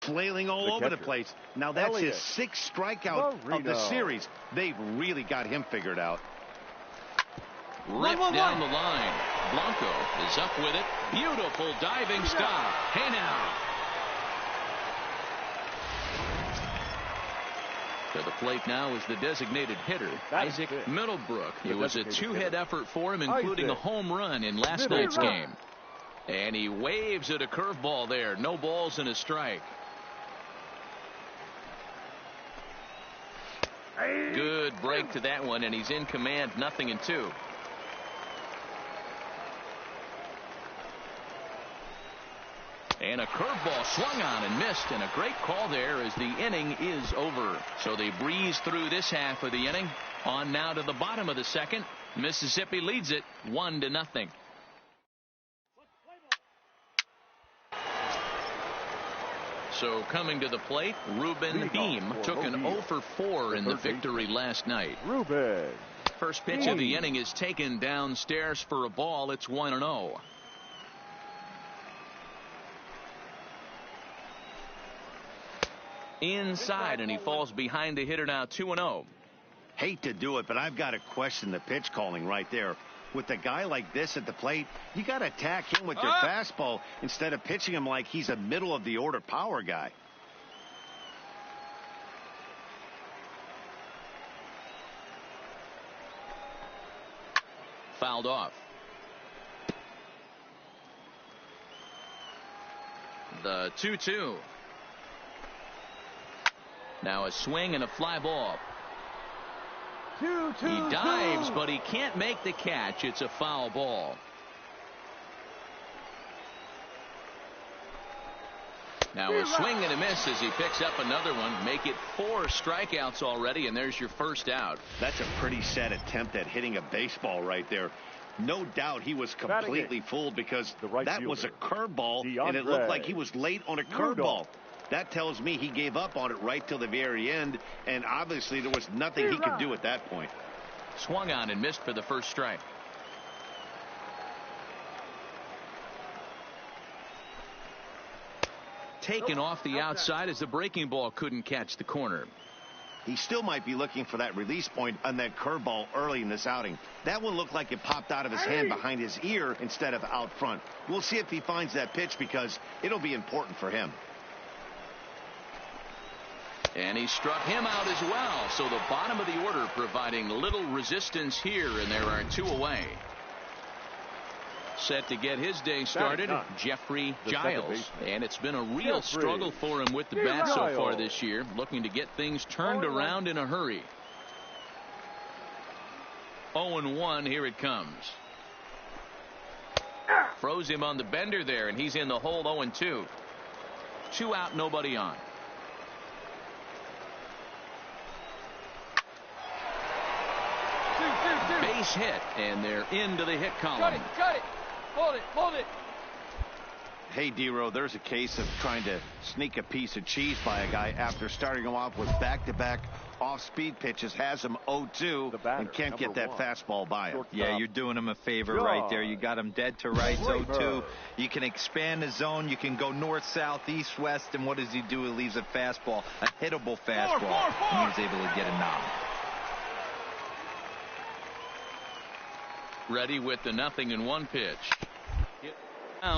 Flailing all over the place. Now that's his 6th strikeout of the series. They've really got him figured out. Ripped down the line. Blanco is up with it. Beautiful diving stop. Hey now. To the plate now is the designated hitter, Isaac Middlebrook. It was a 2-hit effort for him, including a home run in last night's game. And he waves at a curveball there. No balls and a strike. Good break to that one, and he's in command, 0-2. And a curveball swung on and missed, and a great call there as the inning is over. So they breeze through this half of the inning. On now to the bottom of the second. Mississippi leads it 1-0. So coming to the plate, Ruben Beam took an 0-for-4 in the victory last night. First pitch of the inning is taken downstairs for a ball. It's 1-0. Inside, and he falls behind the hitter now, 2-0. Hate to do it, but I've got to question the pitch calling right there. With a guy like this at the plate, you got to attack him with your fastball instead of pitching him like he's a middle-of-the-order power guy. Fouled off. The 2-2. Now a swing and a fly ball. He dives, but he can't make the catch. It's a foul ball. Now a swing and a miss as he picks up another one. Make it 4 strikeouts already, and there's your first out. That's a pretty sad attempt at hitting a baseball right there. No doubt he was completely fooled because that was a curveball, and it looked like he was late on a curveball. That tells me he gave up on it right till the very end, and obviously there was nothing he could do at that point. Swung on and missed for the first strike. Taken off the outside as the breaking ball couldn't catch the corner. He still might be looking for that release point on that curveball early in this outing. That one looked like it popped out of his hand behind his ear instead of out front. We'll see if he finds that pitch because it'll be important for him. And he struck him out as well. So the bottom of the order providing little resistance here, and there are 2 away. Set to get his day started, Jeffrey Giles. And it's been a real struggle for him with the bat so far this year, looking to get things turned around in a hurry. 0-1, here it comes. Froze him on the bender there, and he's in the hole. 0-2. 2 out, nobody on. Base hit, and they're into the hit column. Cut it. Hold it. Hey, D-Row, there's a case of trying to sneak a piece of cheese by a guy after starting him off with back-to-back off-speed pitches, has him 0-2, and can't get that fastball by him. Yeah, you're doing him a favor right there. You got him dead to rights, 0-2. You can expand the zone. You can go north, south, east, west, and what does he do? He leaves a fastball, a hittable fastball, and he was able to get a knob. Ready with the 0-1 pitch.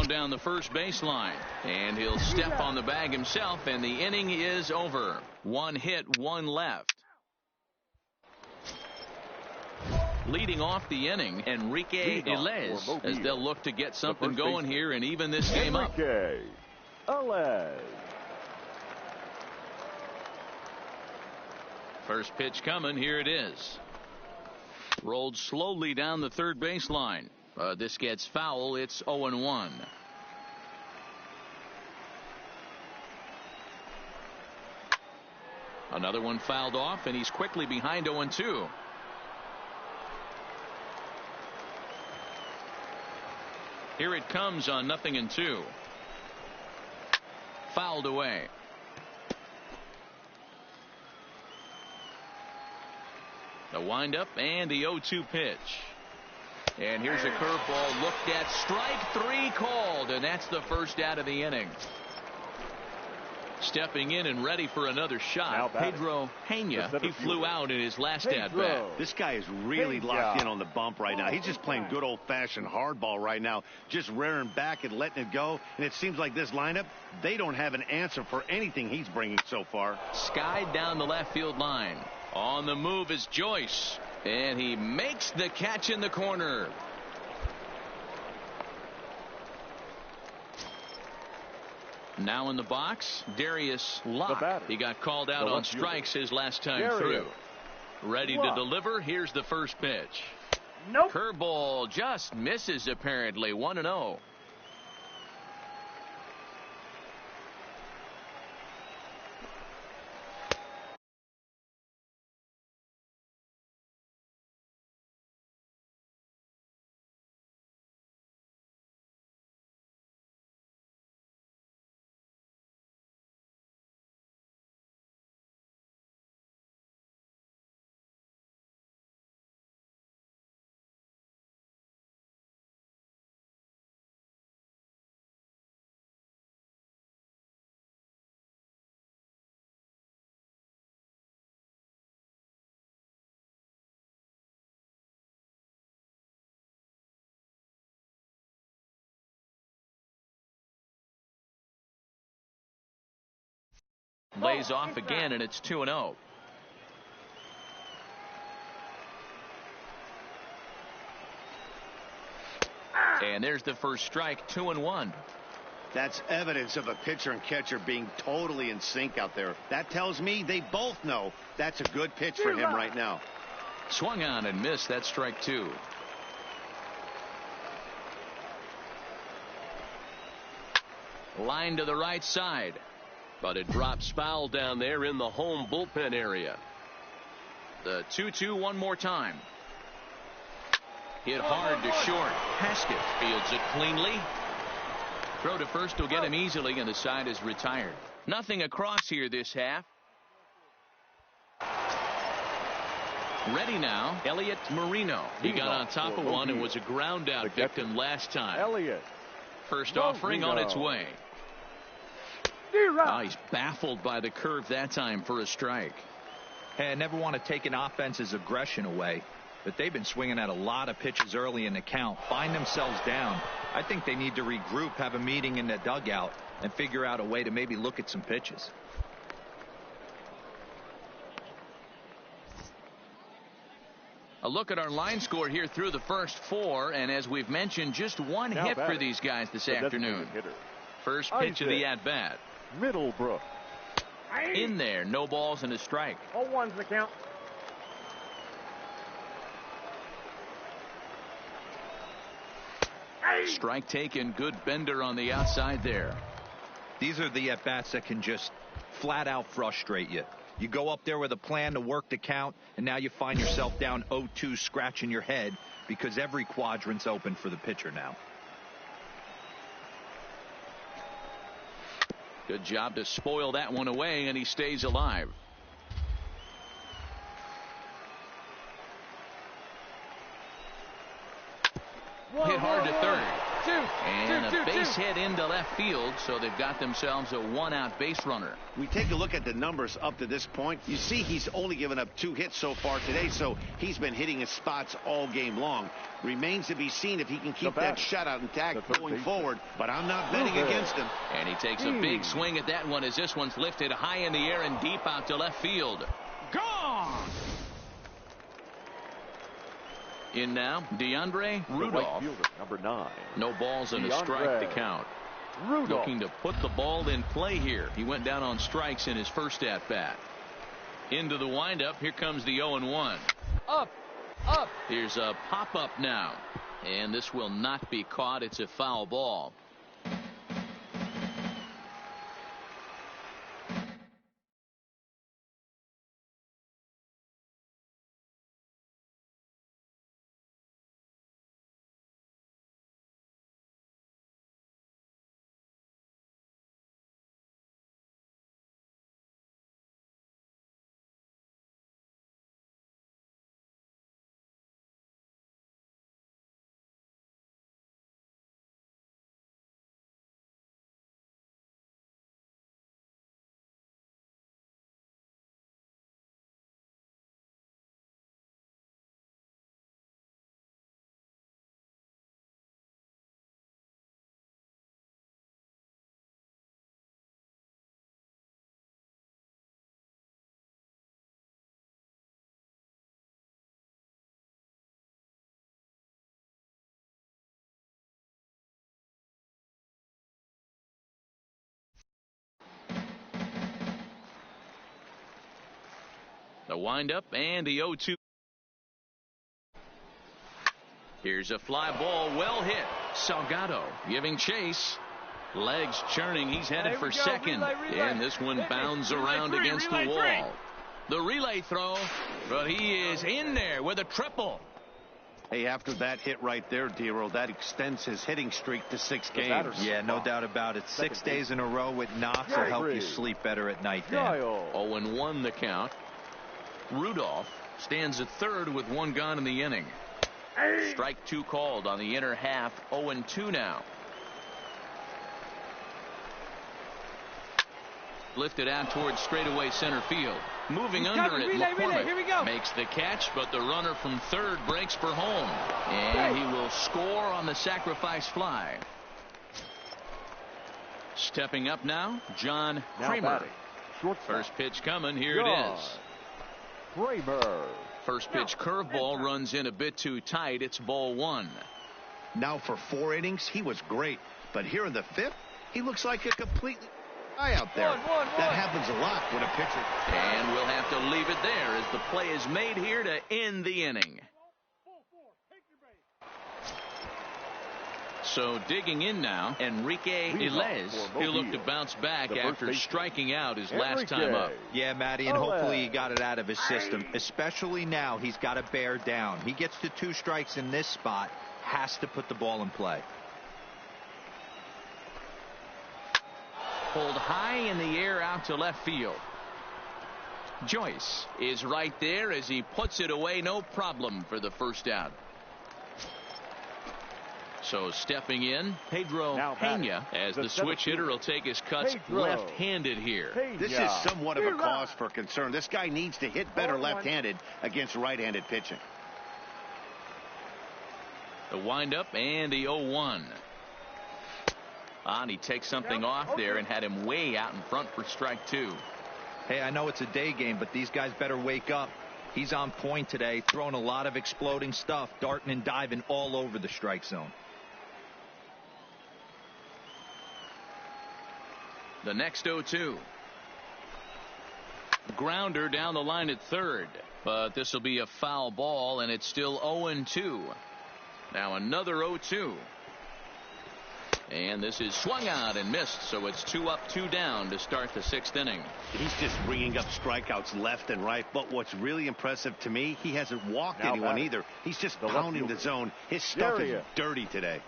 Down the first baseline, and he'll step on the bag himself, and the inning is over. 1 hit, 1 left. Leading off the inning, Enrique Ilez, as they'll look to get something going here and even this game up. Enrique Ilez. First pitch coming, here it is. Rolled slowly down the third baseline. This gets foul. It's 0-1. Another one fouled off, and he's quickly behind 0-2. Here it comes on 0-2. Fouled away. The windup and the 0-2 pitch. And here's a curveball looked at. Strike 3 called, and that's the first out of the inning. Stepping in and ready for another shot, Pedro Pena. He flew out in his last at-bat. This guy is really locked in on the bump right now. He's just playing good old-fashioned hardball right now, just rearing back and letting it go. And it seems like this lineup, they don't have an answer for anything he's bringing so far. Skied down the left field line. On the move is Joyce, and he makes the catch in the corner. Now in the box, Darius Locke. He got called out on strikes his last time through. Ready to deliver. Here's the first pitch. Nope. Curveball just misses apparently. 1-0. Lays off again, and it's 2-0. And there's the first strike. 2-1. That's evidence of a pitcher and catcher being totally in sync out there. That tells me they both know that's a good pitch for him right now. Swung on and missed. That's strike 2. Line to the right side. But it drops foul down there in the home bullpen area. The 2-2 one more time. Hit hard to short. Haskett fields it cleanly. Throw to first will get him easily, and the side is retired. Nothing across here this half. Ready now, Elliot Marino. He got on top of one and was a ground out victim last time. Elliot. First offering on its way. Oh, he's baffled by the curve that time for a strike. Hey, I never want to take an offense's aggression away, but they've been swinging at a lot of pitches early in the count, find themselves down. I think they need to regroup, have a meeting in the dugout, and figure out a way to maybe look at some pitches. A look at our line score here through the first 4, and as we've mentioned, just one hit for these guys this afternoon. First pitch of the at-bat. Middlebrook. In there, no balls and a strike. 0-1's the count. Strike taken, good bender on the outside there. These are the at-bats that can just flat out frustrate you. You go up there with a plan to work the count, and now you find yourself down 0-2 scratching your head because every quadrant's open for the pitcher now. Good job to spoil that one away, and he stays alive. Hit hard to third. And a base hit into left field, so they've got themselves a one-out base runner. We take a look at the numbers up to this point. You see he's only given up 2 hits so far today, so he's been hitting his spots all game long. Remains to be seen if he can keep that shutout intact going forward, but I'm not betting against him. And he takes a big swing at that one as this one's lifted high in the air and deep out to left field. Gone! In now, DeAndre Rudolph. Number 9. No balls and a strike to count. Rudolph. Looking to put the ball in play here. He went down on strikes in his first at-bat. Into the windup. Here comes the 0-1. Up. Here's a pop-up now. And this will not be caught. It's a foul ball. The windup and the 0-2. Here's a fly ball, well hit. Salgado giving chase. Legs churning. He's headed for second. Relay. And this one bounds around against the wall. The relay throw, but he is in there with a triple. Hey, after that hit right there, Dero, that extends his hitting streak to 6 games. Yeah, no doubt about it. 6 days in a row with knocks will help you sleep better at night, Dan. 0-1 the count. Rudolph stands at third with 1 gone in the inning. Strike 2 called on the inner half. 0-2 now. Lifted out towards straightaway center field. Moving under it, McCormick Here we go. Makes the catch, but the runner from third breaks for home. And he will score on the sacrifice fly. Stepping up now, John Kramer. First pitch coming. Here it is. Kramer. First pitch curveball runs in a bit too tight. It's ball 1. Now for 4 innings, he was great. But here in the 5th, he looks like a complete guy out there. That happens a lot with a pitcher. And we'll have to leave it there as the play is made here to end the inning. So digging in now, Enrique Ilez. He'll look to bounce back after striking out his last time up. Yeah, Matty, and hopefully he got it out of his system. Especially now, he's got to bear down. He gets to 2 strikes in this spot, has to put the ball in play. Pulled high in the air out to left field. Joyce is right there as he puts it away, no problem for the first out. So stepping in, Pedro Pena, as the switch hitter will take his cuts left-handed here. This is somewhat of a cause for concern. This guy needs to hit better left-handed against right-handed pitching. The windup and the 0-1. And he takes something off there and had him way out in front for strike 2. Hey, I know it's a day game, but these guys better wake up. He's on point today, throwing a lot of exploding stuff, darting and diving all over the strike zone. The next 0-2. Grounder down the line at third, but this will be a foul ball, and it's still 0-2. Now another 0-2. And this is swung out and missed, so it's 2 up, 2 down to start the 6th inning. He's just bringing up strikeouts left and right, but what's really impressive to me, he hasn't walked anyone either. He's just pounding the zone. His stuff is dirty today.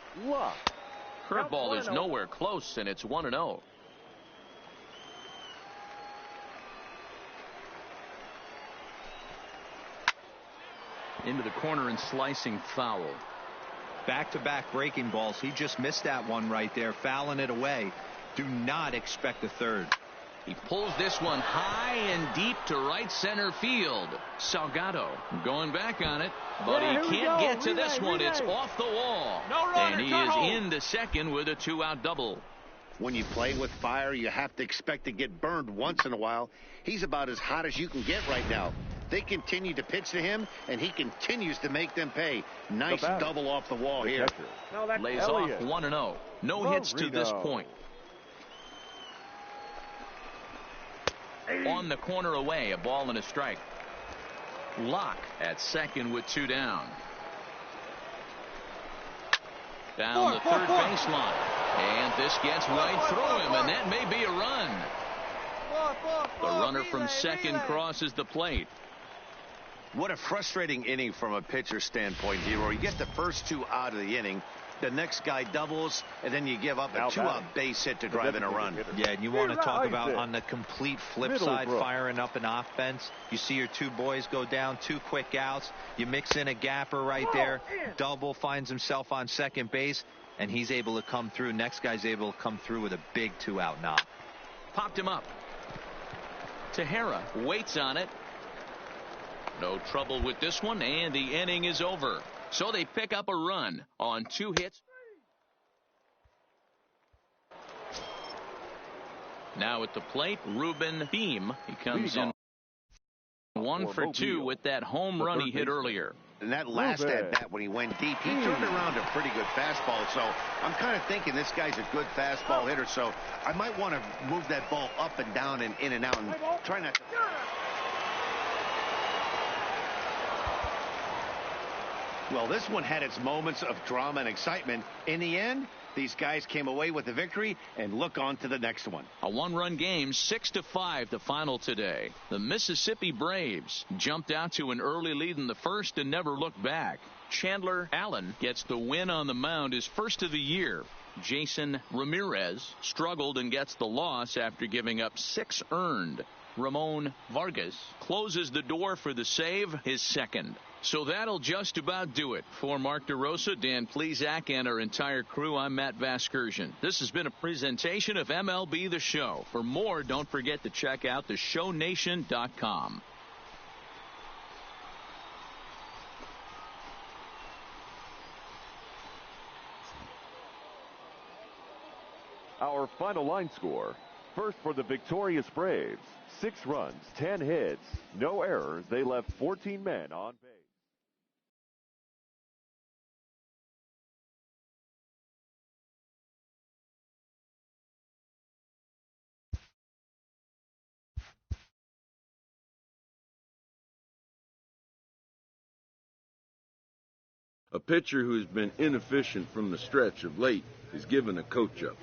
Curveball is nowhere close, and it's 1-0. Into the corner and slicing foul. Back-to-back breaking balls. He just missed that one right there, fouling it away. Do not expect a third. He pulls this one high and deep to right center field. Salgado going back on it, but he can't get to this one. It's off the wall. And he is into second with a 2-out double. When you play with fire, you have to expect to get burned once in a while. He's about as hot as you can get right now. They continue to pitch to him, and he continues to make them pay. Nice double off the wall here. Lays off 1-0. No hits to this point. On the corner away, a ball and a strike. Locke at second with 2 down. Down the third baseline. And this gets right through him, and that may be a run. The runner from second crosses the plate. What a frustrating inning from a pitcher standpoint, Hero. You get the first 2 out of the inning. The next guy doubles, and then you give up a 2-out base hit to drive in a run. Yeah, and you want to talk about on the complete flip side, firing up an offense. You see your 2 boys go down, 2 quick outs. You mix in a gapper right there. Double finds himself on second base, and he's able to come through. Next guy's able to come through with a big 2-out knock. Popped him up. Tejera waits on it. No trouble with this one, and the inning is over. So they pick up a run on 2 hits. Now at the plate, Ruben Beam. He comes in 1 for 2 with that home run he hit earlier. And that last at-bat when he went deep, he turned around a pretty good fastball. So I'm kind of thinking this guy's a good fastball hitter. So I might want to move that ball up and down and in and out and try not to. Well, this one had its moments of drama and excitement. In the end, these guys came away with the victory and look on to the next one. A 1-run game, 6-5 the final today. The Mississippi Braves jumped out to an early lead in the first and never looked back. Chandler Allen gets the win on the mound, his first of the year. Jason Ramirez struggled and gets the loss after giving up 6 earned. Ramon Vargas closes the door for the save, his second. So that'll just about do it. For Mark DeRosa, Dan Plesac, and our entire crew, I'm Matt Vasgersian. This has been a presentation of MLB The Show. For more, don't forget to check out theshownation.com. Our final line score. First for the victorious Braves. 6 runs, 10 hits, no errors. They left 14 men on base. A pitcher who's been inefficient from the stretch of late is given a coach-up.